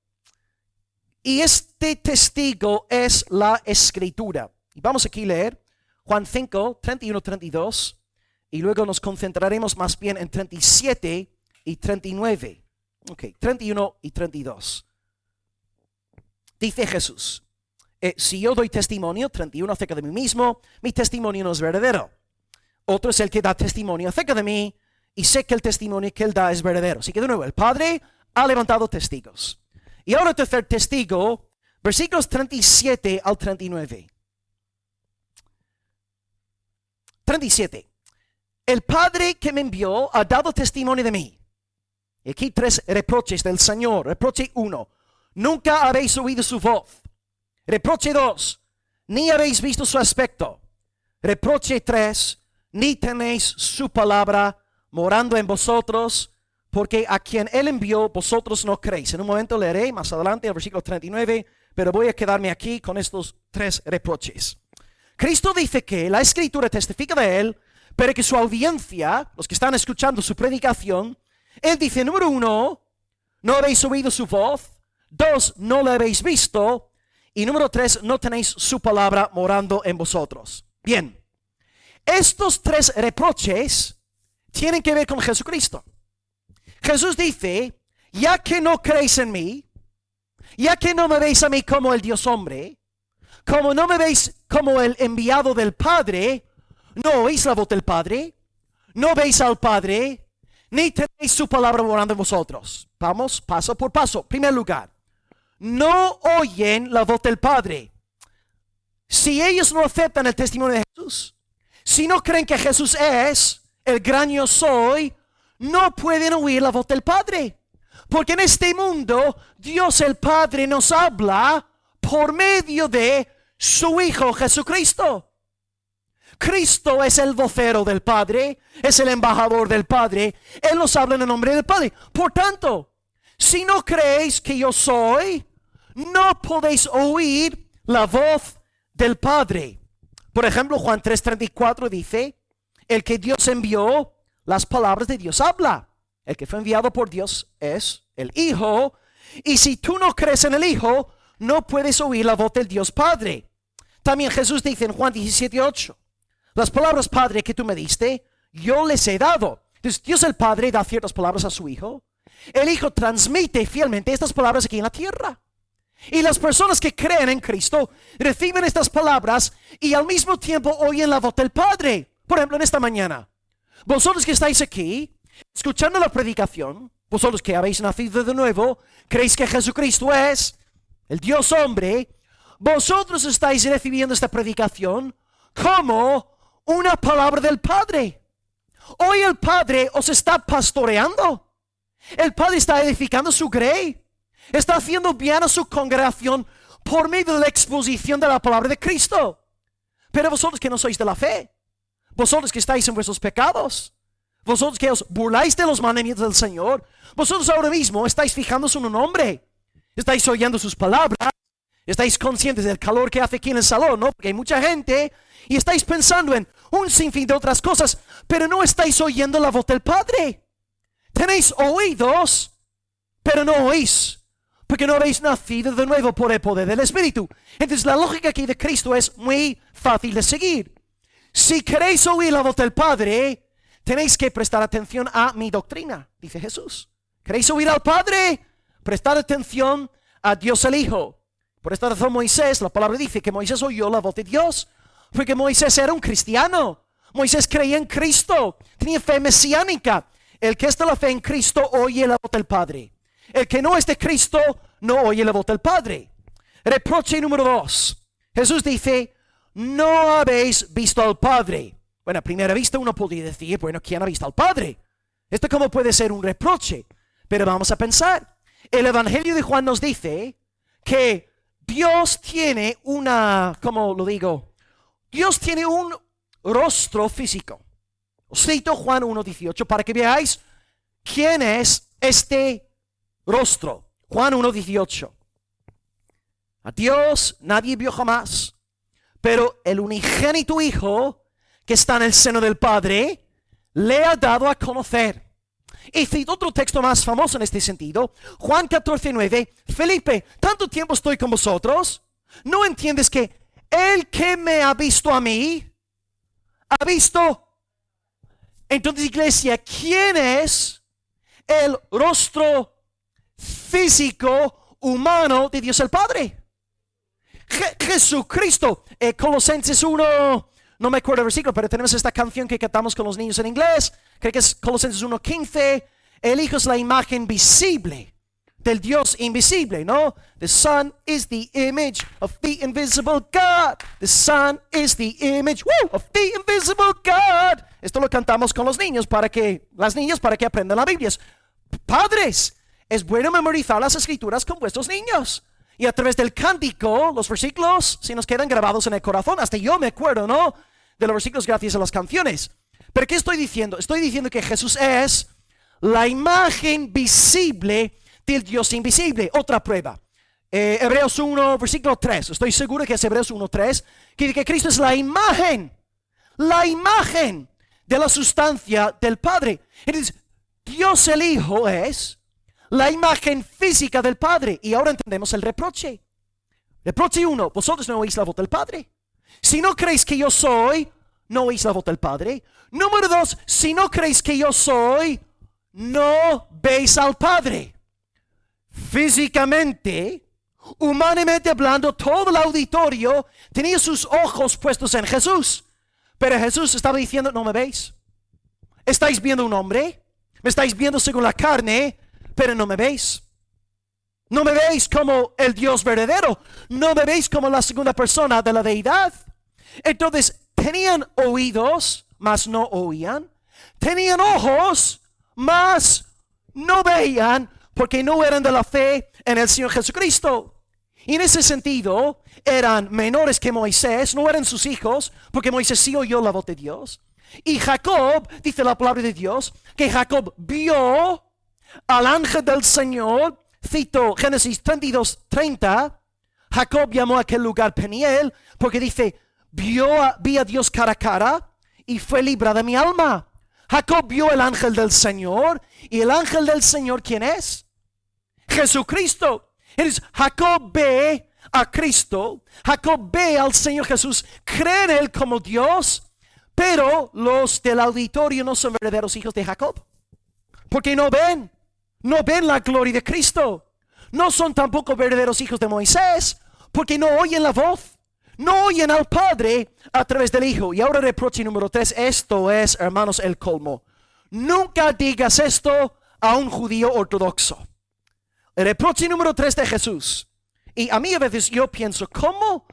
Speaker 1: Y este testigo es la Escritura. Y vamos aquí a leer Juan 5, 31, 32. Y luego nos concentraremos más bien en 37 y 39. Ok, 31 y 32. Dice Jesús, si yo doy testimonio, 31, acerca de mí mismo, mi testimonio no es verdadero. Otro es el que da testimonio acerca de mí, y sé que el testimonio que él da es verdadero. Así que de nuevo, el Padre ha levantado testigos. Y ahora el tercer testigo, versículos 37 al 39. 37. el Padre que me envió ha dado testimonio de mí. Y aquí 3 reproches del Señor. Reproche 1, nunca habéis oído su voz. Reproche 2, ni habéis visto su aspecto. Reproche 3, ni tenéis su palabra morando en vosotros, porque a quien Él envió vosotros no creéis. En un momento leeré más adelante el versículo 39, pero voy a quedarme aquí con estos 3 reproches. Cristo dice que la Escritura testifica de Él, pero que su audiencia, los que están escuchando su predicación, Él dice, número 1, no habéis oído su voz. 2, no la habéis visto. Y número 3, no tenéis su palabra morando en vosotros. Bien, estos 3 reproches tienen que ver con Jesucristo. Jesús dice, ya que no creéis en mí, ya que no me veis a mí como el Dios hombre, como no me veis como el enviado del Padre, no oís la voz del Padre, no veis al Padre, ni tenéis su palabra morando en vosotros. Vamos paso por paso. Primer lugar, no oyen la voz del Padre. Si ellos no aceptan el testimonio de Jesús, si no creen que Jesús es el gran yo soy, no pueden oír la voz del Padre. Porque en este mundo, Dios el Padre nos habla por medio de su Hijo Jesucristo. Cristo es el vocero del Padre, es el embajador del Padre. Él nos habla en el nombre del Padre. Por tanto, si no creéis que yo soy, no podéis oír la voz del Padre. Por ejemplo, Juan 3:34 dice, el que Dios envió, las palabras de Dios habla. El que fue enviado por Dios es el Hijo. Y si tú no crees en el Hijo, no puedes oír la voz del Dios Padre. También Jesús dice en Juan 17:8, las palabras, Padre, que tú me diste, yo les he dado. Entonces, Dios el Padre da ciertas palabras a su Hijo. El Hijo transmite fielmente estas palabras aquí en la tierra. Y las personas que creen en Cristo reciben estas palabras y al mismo tiempo oyen la voz del Padre. Por ejemplo, en esta mañana, vosotros que estáis aquí, escuchando la predicación, vosotros que habéis nacido de nuevo, creéis que Jesucristo es el Dios hombre, vosotros estáis recibiendo esta predicación como una palabra del Padre. Hoy el Padre os está pastoreando. El Padre está edificando su grey. Está haciendo bien a su congregación por medio de la exposición de la palabra de Cristo. Pero vosotros que no sois de la fe, vosotros que estáis en vuestros pecados, vosotros que os burláis de los mandamientos del Señor, vosotros ahora mismo estáis fijándose en un hombre, estáis oyendo sus palabras, estáis conscientes del calor que hace aquí en el salón, ¿no? Porque hay mucha gente y estáis pensando en un sinfín de otras cosas, pero no estáis oyendo la voz del Padre. Tenéis oídos, pero no oís, porque no habéis nacido de nuevo por el poder del Espíritu. Entonces la lógica aquí de Cristo es muy fácil de seguir. Si queréis oír la voz del Padre, tenéis que prestar atención a mi doctrina, dice Jesús. ¿Queréis oír al Padre? Prestad atención a Dios el Hijo. Por esta razón Moisés, la palabra dice que Moisés oyó la voz de Dios, porque Moisés era un cristiano. Moisés creía en Cristo, tenía fe mesiánica. El que es de la fe en Cristo oye la voz del Padre. El que no es de Cristo no oye la voz del Padre. Reproche número 2. Jesús dice, no habéis visto al Padre. Bueno, a primera vista uno podría decir, bueno, ¿quién ha visto al Padre? Esto como puede ser un reproche, pero vamos a pensar. El Evangelio de Juan nos dice que Dios tiene ¿cómo lo digo? Dios tiene un rostro físico. Os cito Juan 1:18 para que veáis quién es este rostro. Juan 1:18. A Dios nadie vio jamás, pero el unigénito Hijo que está en el seno del Padre le ha dado a conocer. Y cito otro texto más famoso en este sentido, Juan 14:9. Felipe, tanto tiempo estoy con vosotros, ¿no entiendes que el que me ha visto a mí, ha visto? Entonces, iglesia, ¿quién es el rostro físico humano de Dios el Padre? Jesucristo. Colosenses 1, no me acuerdo el versículo, pero tenemos esta canción que cantamos con los niños en inglés, creo que es Colosenses 1:15. El Hijo es la imagen visible del Dios invisible, ¿no? The Son is the image of the invisible God. The Son is the image of the invisible God. Esto lo cantamos con los niños las niñas para que aprendan la Biblia. Padres, es bueno memorizar las escrituras con vuestros niños. Y a través del cántico, los versículos se nos quedan grabados en el corazón. Hasta yo me acuerdo, ¿no? De los versículos gracias a las canciones. Pero ¿qué estoy diciendo? Estoy diciendo que Jesús es la imagen visible del Dios invisible. Otra prueba. Hebreos 1, versículo 3. Estoy seguro que es Hebreos 1, 3. Que dice que Cristo es la imagen de la sustancia del Padre. Entonces, Dios el Hijo es la imagen física del Padre. Y ahora entendemos el reproche. Reproche 1, vosotros no oís la voz del Padre. Si no creéis que yo soy, no oís la voz del Padre. Número 2, si no creéis que yo soy, no veis al Padre. Físicamente, humanamente hablando, todo el auditorio tenía sus ojos puestos en Jesús. Pero Jesús estaba diciendo, no me veis. Estáis viendo un hombre, me estáis viendo según la carne, pero no me veis. No me veis como el Dios verdadero. No me veis como la segunda persona de la deidad. Entonces, tenían oídos, mas no oían. Tenían ojos, mas no veían, porque no eran de la fe en el Señor Jesucristo. Y en ese sentido, eran menores que Moisés, no eran sus hijos, porque Moisés sí oyó la voz de Dios. Y Jacob, dice la palabra de Dios, que Jacob vio al ángel del Señor. Cito Génesis 32, 30. Jacob llamó a aquel lugar Peniel, porque dice, vi a Dios cara a cara y fue librada mi alma. Jacob vio el ángel del Señor. ¿Y el ángel del Señor quién es? Jesucristo. Entonces, Jacob ve a Cristo, Jacob ve al Señor Jesús, cree en Él como Dios, pero los del auditorio no son verdaderos hijos de Jacob, porque no ven la gloria de Cristo. No son tampoco verdaderos hijos de Moisés, porque no oyen la voz, no oyen al Padre a través del Hijo. Y ahora reproche número 3, esto es, hermanos, el colmo. Nunca digas esto a un judío ortodoxo. El reproche número 3 de Jesús. Y a mí a veces yo pienso, ¿cómo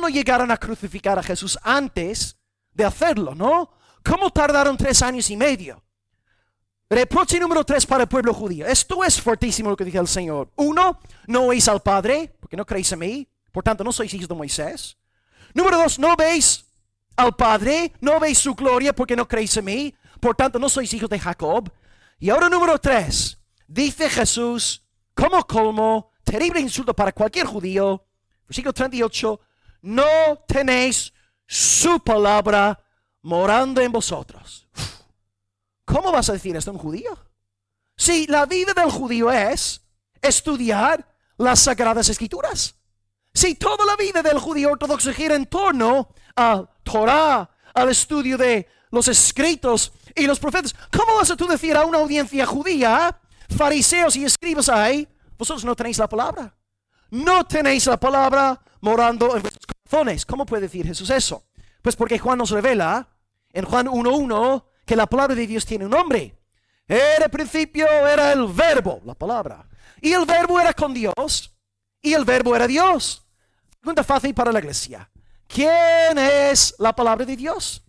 Speaker 1: no llegaron a crucificar a Jesús antes de hacerlo, no? ¿Cómo tardaron 3 años y medio? Reproche número 3 para el pueblo judío. Esto es fuertísimo lo que dice el Señor. 1, no oís al Padre, porque no creéis en mí, por tanto no sois hijos de Moisés. Número 2, no veis al Padre, no veis su gloria, porque no creéis en mí, por tanto no sois hijos de Jacob. Y ahora número 3, dice Jesús, como colmo, terrible insulto para cualquier judío, versículo 38, no tenéis su palabra morando en vosotros. ¿Cómo vas a decir esto a un judío? Si la vida del judío es estudiar las Sagradas Escrituras. Si toda la vida del judío ortodoxo gira en torno a Torah, al estudio de los escritos y los profetas, ¿cómo vas a tú decir a una audiencia judía, fariseos y escribas ahí, vosotros no tenéis la palabra? No tenéis la palabra morando en vuestros corazones. ¿Cómo puede decir Jesús eso? Pues porque Juan nos revela en Juan 1:1 que la palabra de Dios tiene un nombre. En el principio era el verbo, la palabra. Y el verbo era con Dios. Y el verbo era Dios. Pregunta fácil para la iglesia. ¿Quién es la palabra de Dios?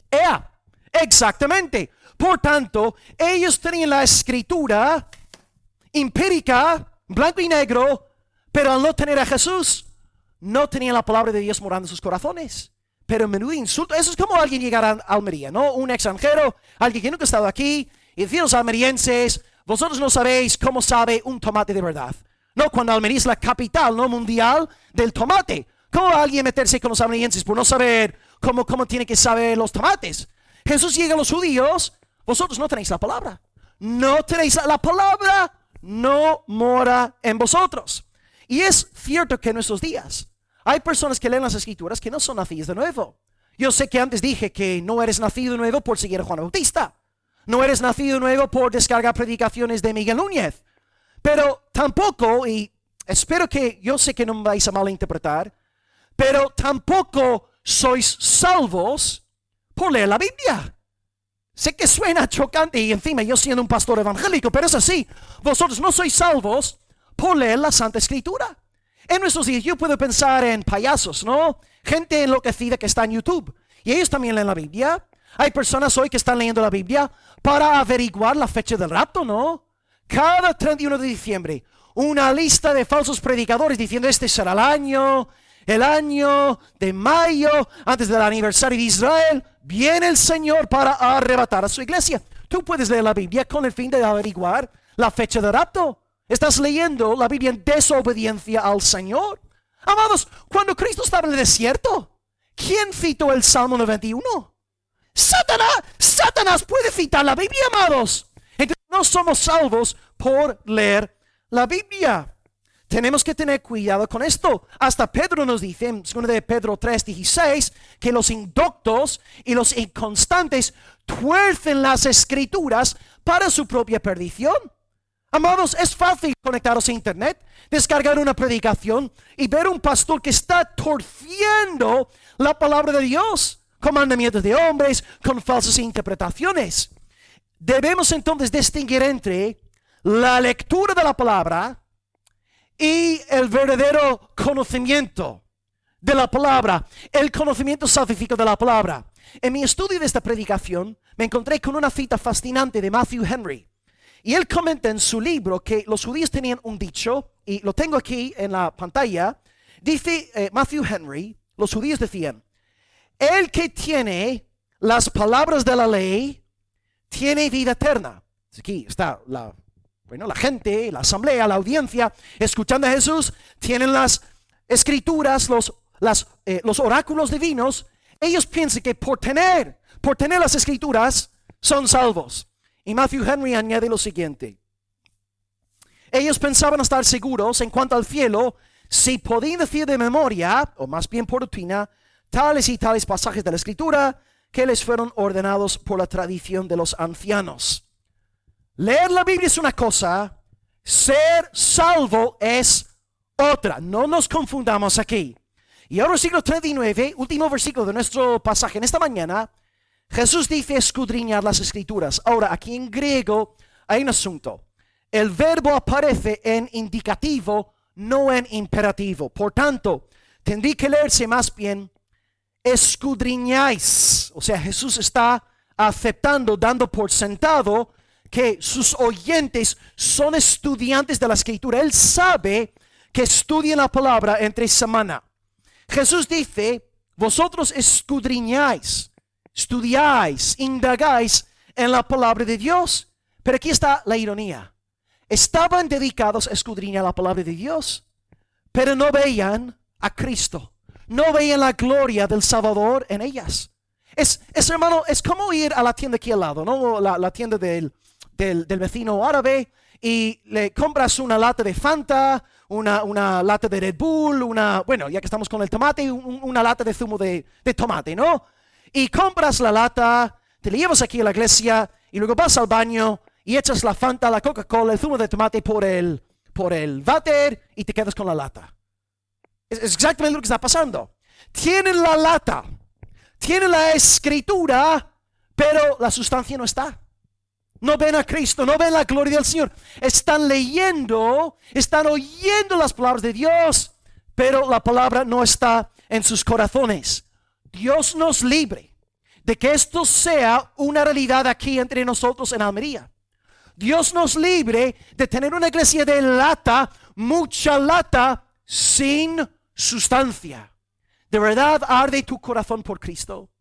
Speaker 1: Ea. Exactamente. Por tanto, ellos tenían la escritura empírica, blanco y negro, pero al no tener a Jesús, no tenían la palabra de Dios morando en sus corazones. Pero menudo insulto. Eso es como alguien llegar a Almería, ¿no? Un extranjero, alguien que nunca ha estado aquí, y decir a los almerienses, vosotros no sabéis cómo sabe un tomate de verdad. No, cuando Almería es la capital, ¿no?, mundial del tomate. ¿Cómo va alguien a meterse con los almerienses por no saber cómo tiene que saber los tomates? Jesús llega a los judíos, vosotros no tenéis la palabra. No tenéis la palabra, no mora en vosotros. Y es cierto que en nuestros días hay personas que leen las escrituras que no son nacidas de nuevo. Yo sé que antes dije que no eres nacido de nuevo por seguir a Juan Bautista. No eres nacido de nuevo por descargar predicaciones de Miguel Núñez. Pero tampoco, y espero que, yo sé que no me vais a malinterpretar, pero tampoco sois salvos por leer la Biblia. Sé que suena chocante y encima yo siendo un pastor evangélico, pero es así. Vosotros no sois salvos por leer la Santa Escritura. En nuestros días yo puedo pensar en payasos, ¿no? Gente enloquecida que está en YouTube. Y ellos también leen la Biblia. Hay personas hoy que están leyendo la Biblia para averiguar la fecha del rapto, ¿no? Cada 31 de diciembre, una lista de falsos predicadores diciendo este será el año de mayo, antes del aniversario de Israel, viene el Señor para arrebatar a su iglesia. Tú puedes leer la Biblia con el fin de averiguar la fecha del rapto. Estás leyendo la Biblia en desobediencia al Señor. Amados, cuando Cristo estaba en el desierto, ¿quién citó el Salmo 91? Satanás puede citar la Biblia, amados. Entonces no somos salvos por leer la Biblia. Tenemos que tener cuidado con esto. Hasta Pedro nos dice en 2 de Pedro 3:16 que los indoctos y los inconstantes tuercen las escrituras para su propia perdición. Amados, es fácil conectaros a internet, descargar una predicación y ver un pastor que está torciendo la palabra de Dios con mandamientos de hombres, con falsas interpretaciones. Debemos entonces distinguir entre la lectura de la palabra y el verdadero conocimiento de la palabra, el conocimiento salvífico de la palabra. En mi estudio de esta predicación me encontré con una cita fascinante de Matthew Henry. Y él comenta en su libro que los judíos tenían un dicho, y lo tengo aquí en la pantalla. Dice Matthew Henry, los judíos decían, el que tiene las palabras de la ley tiene vida eterna. Aquí está la gente, la asamblea, la audiencia, escuchando a Jesús, tienen las escrituras, los oráculos divinos. Ellos piensan que por tener las escrituras son salvos. Y Matthew Henry añade lo siguiente. Ellos pensaban estar seguros en cuanto al cielo si podían decir de memoria, o más bien por rutina, tales y tales pasajes de la escritura que les fueron ordenados por la tradición de los ancianos. Leer la Biblia es una cosa, ser salvo es otra. No nos confundamos aquí. Y ahora versículo 39, último versículo de nuestro pasaje en esta mañana, Jesús dice escudriñar las escrituras. Ahora, aquí en griego hay un asunto. El verbo aparece en indicativo, no en imperativo. Por tanto, tendría que leerse más bien escudriñáis. O sea, Jesús está aceptando, dando por sentado que sus oyentes son estudiantes de la escritura. Él sabe que estudian la palabra entre semana. Jesús dice, vosotros escudriñáis, estudiáis, indagáis en la palabra de Dios. Pero aquí está la ironía. Estaban dedicados a escudriñar la palabra de Dios, pero no veían a Cristo. No veían la gloria del Salvador en ellas. Hermano, es como ir a la tienda aquí al lado, ¿no? La tienda del vecino árabe, y le compras una lata de Fanta, una lata de Red Bull, ya que estamos con el tomate, una lata de zumo de tomate, ¿no? Y compras la lata, te la llevas aquí a la iglesia, y luego vas al baño y echas la Fanta, la Coca-Cola, el zumo de tomate por el váter y te quedas con la lata. Es exactamente lo que está pasando. Tienen la lata, tienen la escritura, pero la sustancia no está. No ven a Cristo, no ven la gloria del Señor. Están leyendo, están oyendo las palabras de Dios, pero la palabra no está en sus corazones. Dios nos libre de que esto sea una realidad aquí entre nosotros en Almería. Dios nos libre de tener una iglesia de lata, mucha lata, sin sustancia. ¿De verdad arde tu corazón por Cristo?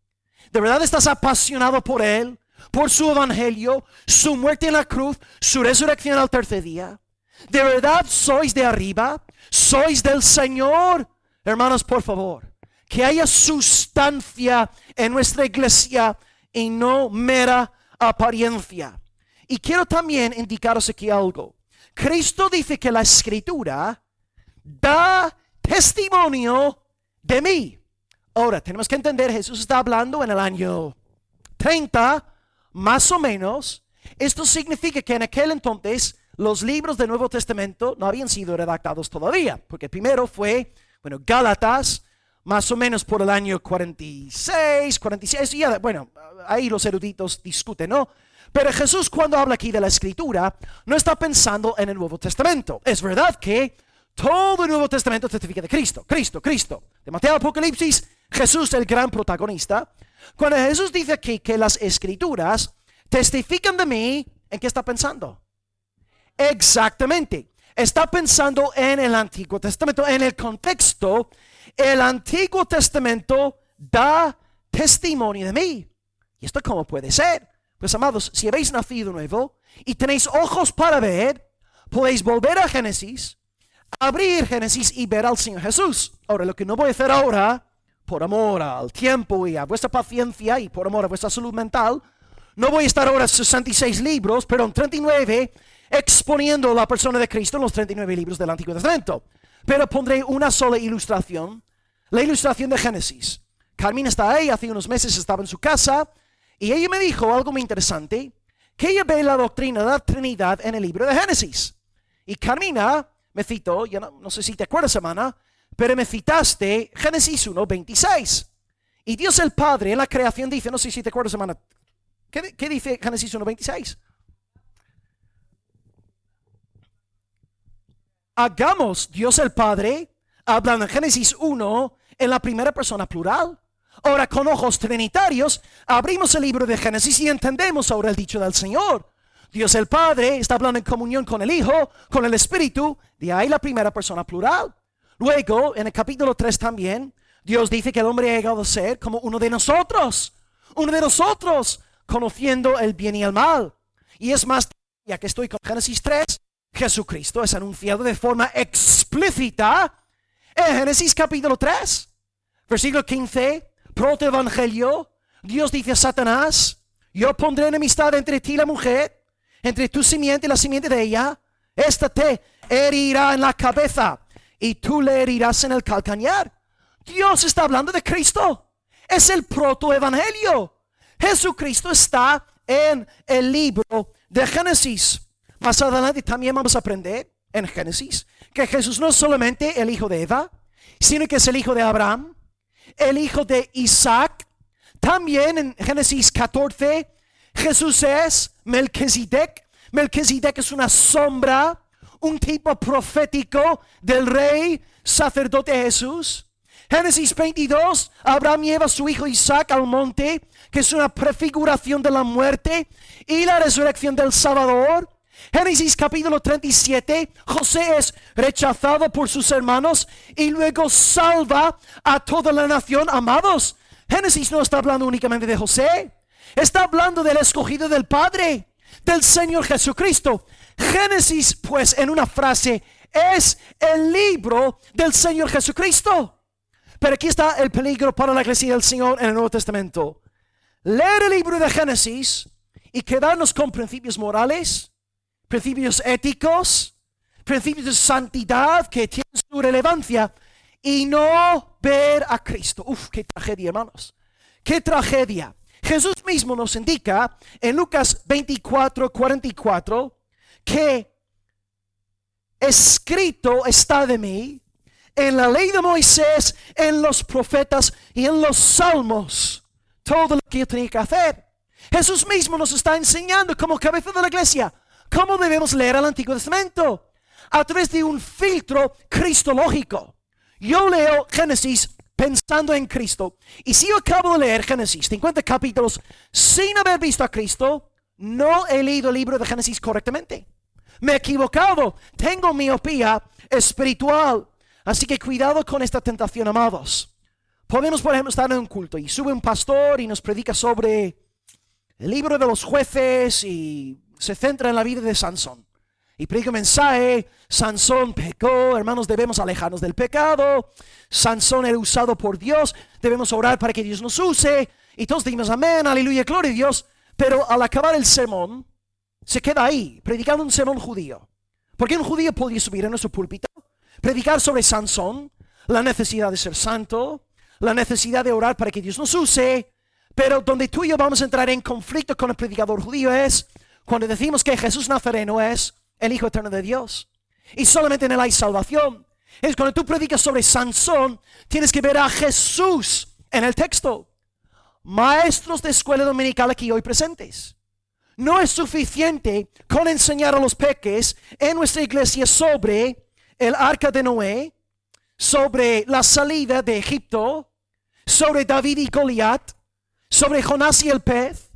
Speaker 1: ¿De verdad estás apasionado por Él? Por su evangelio, su muerte en la cruz, su resurrección al tercer día. ¿De verdad sois de arriba? ¿Sois del Señor? Hermanos, por favor, que haya sustancia en nuestra iglesia y no mera apariencia. Y quiero también indicaros aquí algo. Cristo dice que la escritura da testimonio de mí. Ahora, tenemos que entender, Jesús está hablando en el año 30, más o menos. Esto significa que en aquel entonces los libros del Nuevo Testamento no habían sido redactados todavía, porque primero fue, Gálatas, más o menos por el año 46, y ya, ahí los eruditos discuten, ¿no? Pero Jesús, cuando habla aquí de la escritura, no está pensando en el Nuevo Testamento. Es verdad que todo el Nuevo Testamento testifica de Cristo. De Mateo a Apocalipsis, Jesús el gran protagonista. Cuando Jesús dice aquí que las escrituras testifican de mí, ¿en qué está pensando? Exactamente. Está pensando en el Antiguo Testamento, en el contexto. El Antiguo Testamento da testimonio de mí. ¿Y esto cómo puede ser? Pues amados, si habéis nacido nuevo y tenéis ojos para ver, podéis volver a Génesis, abrir Génesis y ver al Señor Jesús. Ahora, lo que no voy a hacer ahora, por amor al tiempo y a vuestra paciencia y por amor a vuestra salud mental, no voy a estar ahora 66 libros, pero en 39, exponiendo la persona de Cristo en los 39 libros del Antiguo Testamento. Pero pondré una sola ilustración, la ilustración de Génesis. Carmina está ahí, hace unos meses estaba en su casa, y ella me dijo algo muy interesante, que ella ve la doctrina de la Trinidad en el libro de Génesis. Y Carmina me citó, yo no sé si te acuerdas, hermana, pero me citaste Génesis 1:26. Y Dios el Padre en la creación dice, no sé si te acuerdas, hermana, ¿qué dice Génesis 1:26? Hagamos Dios el Padre, hablando en Génesis 1, en la primera persona plural. Ahora, con ojos trinitarios, abrimos el libro de Génesis y entendemos ahora el dicho del Señor. Dios el Padre está hablando en comunión con el Hijo, con el Espíritu, de ahí la primera persona plural. Luego, en el capítulo 3 también, Dios dice que el hombre ha llegado a ser como uno de nosotros, conociendo el bien y el mal. Y es más, ya que estoy con Génesis 3, Jesucristo es anunciado de forma explícita en Génesis capítulo 3, versículo 15, protoevangelio. Dios dice a Satanás, yo pondré enemistad entre ti y la mujer, entre tu simiente y la simiente de ella. Esta te herirá en la cabeza y tú le herirás en el calcañar. Dios está hablando de Cristo. Es el protoevangelio. Jesucristo está en el libro de Génesis. Más adelante también vamos a aprender en Génesis que Jesús no es solamente el hijo de Eva, sino que es el hijo de Abraham, el hijo de Isaac. También en Génesis 14, Jesús es Melquisedec. Melquisedec es una sombra, un tipo profético del rey sacerdote Jesús. Génesis 22, Abraham lleva a su hijo Isaac al monte, que es una prefiguración de la muerte y la resurrección del Salvador. Génesis capítulo 37, José es rechazado por sus hermanos y luego salva a toda la nación. Amados, Génesis no está hablando únicamente de José, está hablando del escogido del Padre, del Señor Jesucristo. Génesis, pues, en una frase, es el libro del Señor Jesucristo. Pero aquí está el peligro para la iglesia del Señor en el Nuevo Testamento. Leer el libro de Génesis y quedarnos con principios morales, principios éticos, principios de santidad que tienen su relevancia y no ver a Cristo. Uf, qué tragedia, hermanos. Qué tragedia. Jesús mismo nos indica en Lucas 24:44 que escrito está de mí en la ley de Moisés, en los profetas y en los salmos, todo lo que yo tenía que hacer. Jesús mismo nos está enseñando como cabeza de la iglesia cómo debemos leer el Antiguo Testamento a través de un filtro cristológico. Yo leo Génesis pensando en Cristo, y si yo acabo de leer Génesis 50 capítulos sin haber visto a Cristo, no he leído el libro de Génesis correctamente. Me he equivocado, tengo miopía espiritual. Así que cuidado con esta tentación, amados. Podemos, por ejemplo, estar en un culto y sube un pastor y nos predica sobre el libro de los jueces y se centra en la vida de Sansón. Y predica un mensaje, Sansón pecó, hermanos, debemos alejarnos del pecado. Sansón era usado por Dios, debemos orar para que Dios nos use. Y todos decimos amén, aleluya, gloria a Dios. Pero al acabar el sermón, se queda ahí, predicando un sermón judío. Porque un judío podía subir a nuestro púlpito, predicar sobre Sansón, la necesidad de ser santo, la necesidad de orar para que Dios nos use, pero donde tú y yo vamos a entrar en conflicto con el predicador judío es cuando decimos que Jesús Nazareno es el Hijo Eterno de Dios y solamente en él hay salvación. Es cuando tú predicas sobre Sansón, tienes que ver a Jesús en el texto. Maestros de escuela dominical aquí hoy presentes, no es suficiente con enseñar a los peques en nuestra iglesia sobre el arca de Noé, sobre la salida de Egipto, sobre David y Goliat,
Speaker 2: sobre Jonás y el pez,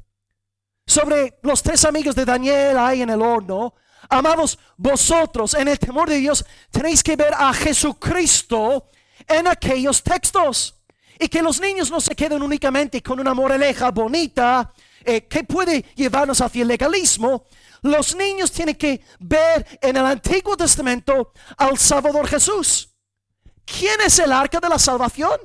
Speaker 2: sobre los 3 amigos de Daniel ahí en el horno. Amados, vosotros en el temor de Dios tenéis que ver a Jesucristo en aquellos textos. Y que los niños no se queden únicamente con una moraleja bonita que puede llevarnos hacia el legalismo. Los niños tienen que ver en el Antiguo Testamento al Salvador Jesús. ¿Quién es el arca de la salvación?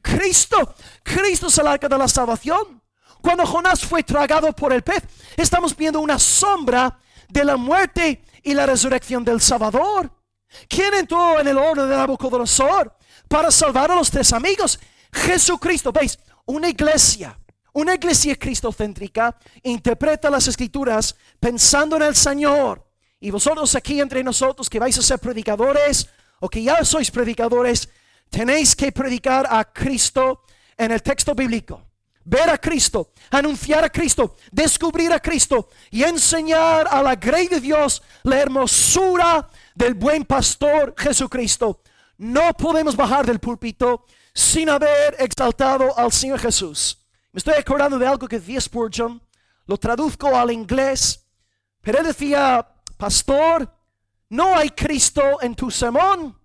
Speaker 2: Cristo. Cristo es el arca de la salvación. Cuando Jonás fue tragado por el pez, estamos viendo una sombra de la muerte y la resurrección del Salvador. ¿Quién entró en el horno de Nabucodonosor para salvar a los 3 amigos? Jesucristo. ¿Veis? Una iglesia cristocéntrica interpreta las escrituras pensando en el Señor. Y vosotros aquí entre nosotros que vais a ser predicadores o que ya sois predicadores, tenéis que predicar a Cristo en el texto bíblico. Ver a Cristo, anunciar a Cristo, descubrir a Cristo y enseñar a la grey de Dios la hermosura del buen pastor Jesucristo. No podemos bajar del púlpito sin haber exaltado al Señor Jesús. Me estoy acordando de algo que decía Spurgeon, lo traduzco al inglés, pero él decía: pastor, no hay Cristo en tu sermón,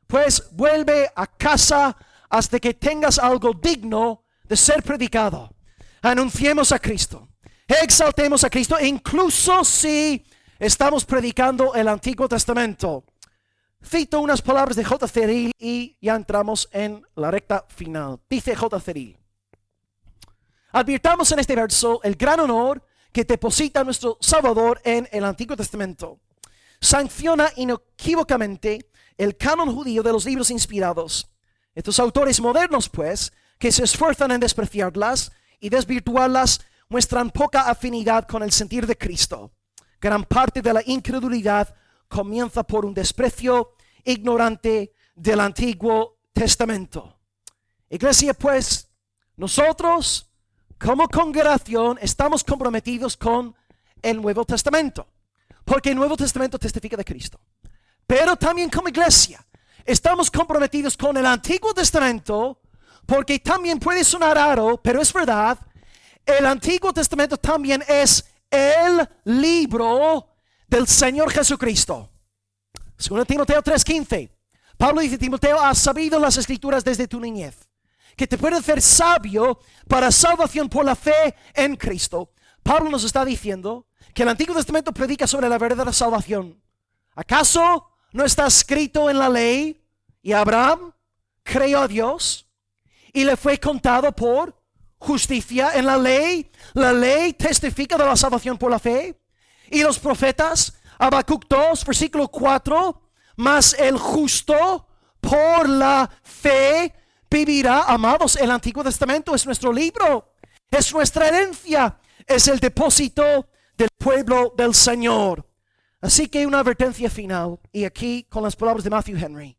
Speaker 2: pues vuelve a casa hasta que tengas algo digno de ser predicado. Anunciemos a Cristo, exaltemos a Cristo, incluso si estamos predicando el Antiguo Testamento. Cito unas palabras de J. Ceril y ya entramos en la recta final. Dice J. Ceril: advirtamos en este verso el gran honor que deposita nuestro Salvador en el Antiguo Testamento. Sanciona inequívocamente el canon judío de los libros inspirados. Estos autores modernos, pues, que se esfuerzan en despreciarlas y desvirtuarlas, muestran poca afinidad con el sentir de Cristo. Gran parte de la incredulidad comienza por un desprecio ignorante del Antiguo Testamento. Iglesia, pues, nosotros como congregación estamos comprometidos con el Nuevo Testamento, porque el Nuevo Testamento testifica de Cristo. Pero también como iglesia estamos comprometidos con el Antiguo Testamento, porque también puede sonar raro, pero es verdad, el Antiguo Testamento también es el libro del Señor Jesucristo. Según Timoteo 3:15, Pablo dice: Timoteo, has sabido las escrituras desde tu niñez, que te pueden hacer sabio para salvación por la fe en Cristo. Pablo nos está diciendo que el Antiguo Testamento predica sobre la verdadera salvación. ¿Acaso no está escrito en la ley? Y Abraham creyó a Dios y le fue contado por justicia. En la ley testifica de la salvación por la fe. Y los profetas, Habacuc 2, versículo 4, mas el justo por la fe vivirá. Amados, el Antiguo Testamento es nuestro libro, es nuestra herencia, es el depósito del pueblo del Señor. Así que una advertencia final, y aquí con las palabras de Matthew Henry: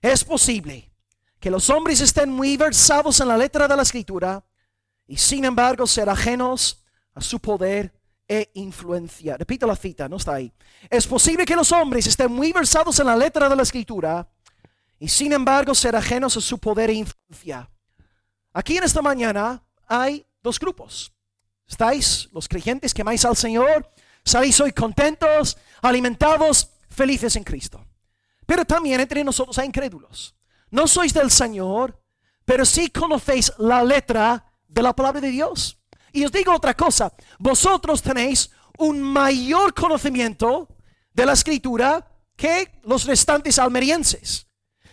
Speaker 2: es posible que los hombres estén muy versados en la letra de la Escritura y sin embargo ser ajenos a su poder e influencia. Repito la cita, no está ahí. Es posible que los hombres estén muy versados en la letra de la Escritura y sin embargo ser ajenos a su poder e influencia. Aquí en esta mañana hay 2 grupos. Estáis los creyentes que amáis al Señor, salís hoy contentos, alimentados, felices en Cristo. Pero también entre nosotros hay incrédulos. No sois del Señor, pero sí conocéis la letra de la palabra de Dios. Y os digo otra cosa: vosotros tenéis un mayor conocimiento de la Escritura que los restantes almerienses.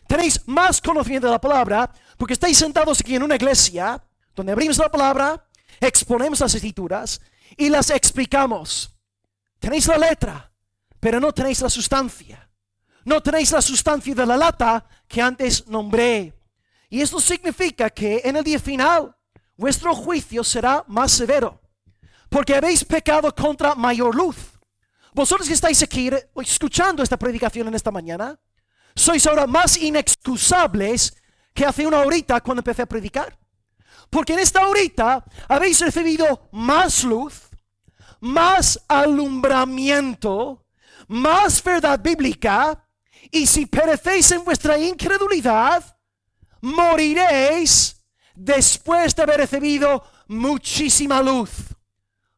Speaker 2: Tenéis más conocimiento de la palabra porque estáis sentados aquí en una iglesia donde abrimos la palabra, exponemos las Escrituras y las explicamos. Tenéis la letra, pero no tenéis la sustancia. No tenéis la sustancia de la lata que antes nombré. Y esto significa que en el día final vuestro juicio será más severo, porque habéis pecado contra mayor luz. Vosotros que estáis aquí escuchando esta predicación en esta mañana, sois ahora más inexcusables que hace una horita cuando empecé a predicar. Porque en esta horita habéis recibido más luz, más alumbramiento, más verdad bíblica, y si perecéis en vuestra incredulidad, moriréis después de haber recibido muchísima luz.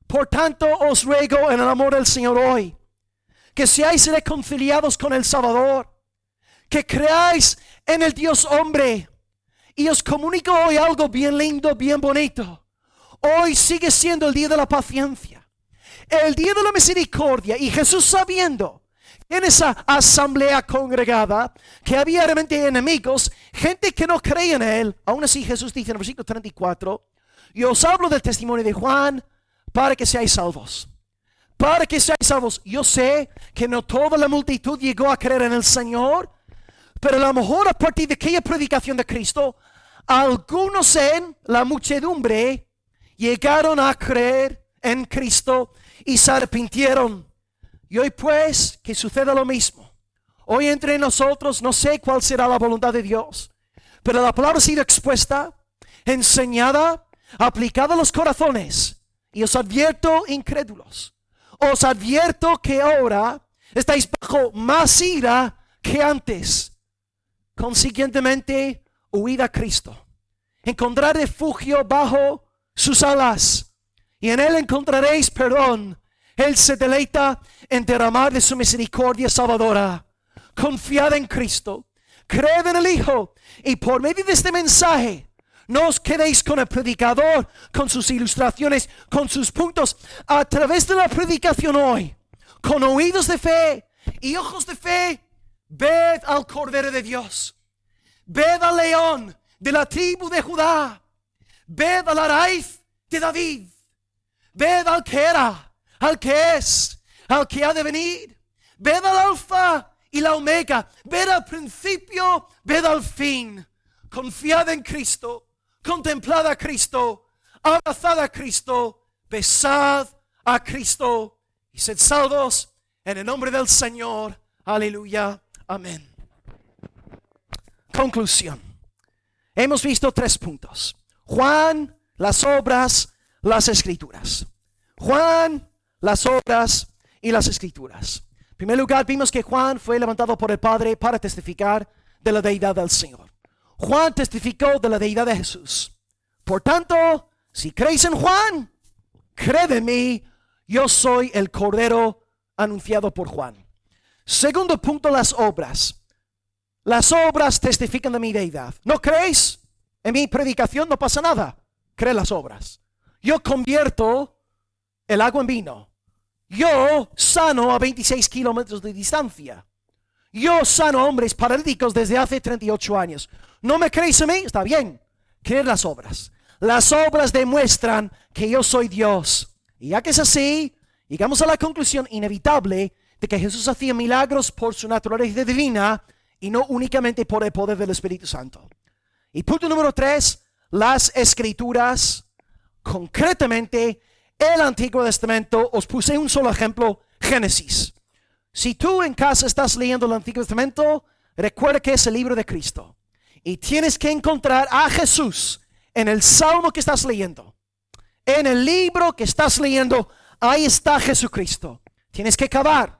Speaker 2: Por tanto, os ruego en el amor del Señor hoy, que seáis reconciliados con el Salvador, que creáis en el Dios hombre. Y os comunico hoy algo bien lindo, bien bonito. Hoy sigue siendo el día de la paciencia, el día de la misericordia. Y Jesús, sabiendo en esa asamblea congregada que había realmente enemigos, gente que no creía en él, aún así Jesús dice en el versículo 34, yo os hablo del testimonio de Juan para que seáis salvos. Para que seáis salvos. Yo sé que no toda la multitud llegó a creer en el Señor, pero a lo mejor a partir de aquella predicación de Cristo, algunos en la muchedumbre llegaron a creer en Cristo y se arrepintieron. Y hoy pues que suceda lo mismo. Hoy entre nosotros, no sé cuál será la voluntad de Dios, pero la palabra ha sido expuesta, enseñada, aplicada a los corazones. Y os advierto, incrédulos, os advierto que ahora estáis bajo más ira que antes. Consiguientemente, huid a Cristo. Encontrad refugio bajo sus alas, y en él encontraréis perdón. Él se deleita en derramar de su misericordia salvadora. Confiad en Cristo, creed en el Hijo, y por medio de este mensaje, no os quedéis con el predicador, con sus ilustraciones, con sus puntos. A través de la predicación hoy, con oídos de fe y ojos de fe, ved al Cordero de Dios. Ved al león de la tribu de Judá. Ved a la raíz de David. Ved al que era, al que es, al que ha de venir. Ved al alfa y la omega. Ved al principio, ved al fin. Confiad en Cristo. Contemplad a Cristo, abrazad a Cristo, besad a Cristo y sed salvos en el nombre del Señor. Aleluya. Amén. Conclusión. Hemos visto 3 puntos. Juan, las obras, las escrituras. Juan, las obras y las escrituras. En primer lugar, vimos que Juan fue levantado por el Padre para testificar de la deidad del Señor. Juan testificó de la deidad de Jesús. Por tanto, si creéis en Juan, creed en mí, yo soy el Cordero anunciado por Juan. Segundo punto, las obras. Las obras testifican de mi deidad. ¿No creéis en mi predicación? No pasa nada. Cree las obras. Yo convierto el agua en vino. Yo sano a 26 kilómetros de distancia. Yo sano a hombres paralíticos desde hace 38 años. ¿No me creéis en mí? Está bien. Creed las obras. Las obras demuestran que yo soy Dios. Y ya que es así, llegamos a la conclusión inevitable de que Jesús hacía milagros por su naturaleza divina y no únicamente por el poder del Espíritu Santo. Y punto número 3, las escrituras. Concretamente, el Antiguo Testamento. Os puse un solo ejemplo, Génesis. Si tú en casa estás leyendo el Antiguo Testamento, recuerda que es el libro de Cristo. Y tienes que encontrar a Jesús en el salmo que estás leyendo. En el libro que estás leyendo, ahí está Jesucristo. Tienes que cavar,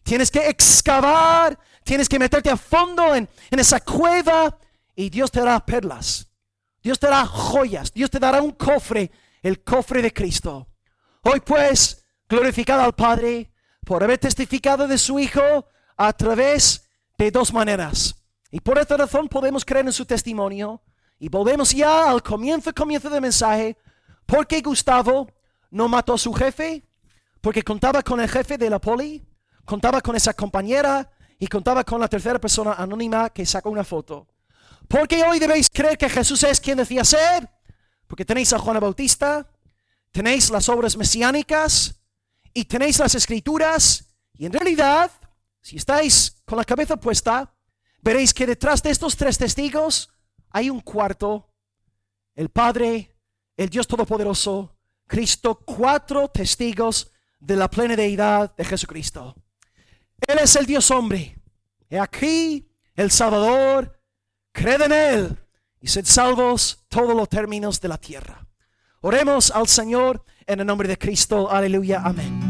Speaker 2: tienes que excavar, tienes que meterte a fondo en esa cueva y Dios te dará perlas. Dios te dará joyas, Dios te dará un cofre, el cofre de Cristo. Hoy pues, glorificad al Padre por haber testificado de su Hijo a través de 2 maneras. Y por esta razón podemos creer en su testimonio. Y volvemos ya al comienzo del mensaje. Porque Gustavo no mató a su jefe, porque contaba con el jefe de la poli, contaba con esa compañera y contaba con la tercera persona anónima que sacó una foto. Porque hoy debéis creer que Jesús es quien decía ser, porque tenéis a Juan el Bautista, tenéis las obras mesiánicas y tenéis las escrituras. Y en realidad, si estáis con la cabeza puesta, veréis que detrás de estos 3 testigos hay un cuarto, el Padre, el Dios Todopoderoso, Cristo, 4 testigos de la plena deidad de Jesucristo. Él es el Dios hombre. He aquí el Salvador. Creed en Él y sed salvos todos los términos de la tierra. Oremos al Señor en el nombre de Cristo. Aleluya. Amén.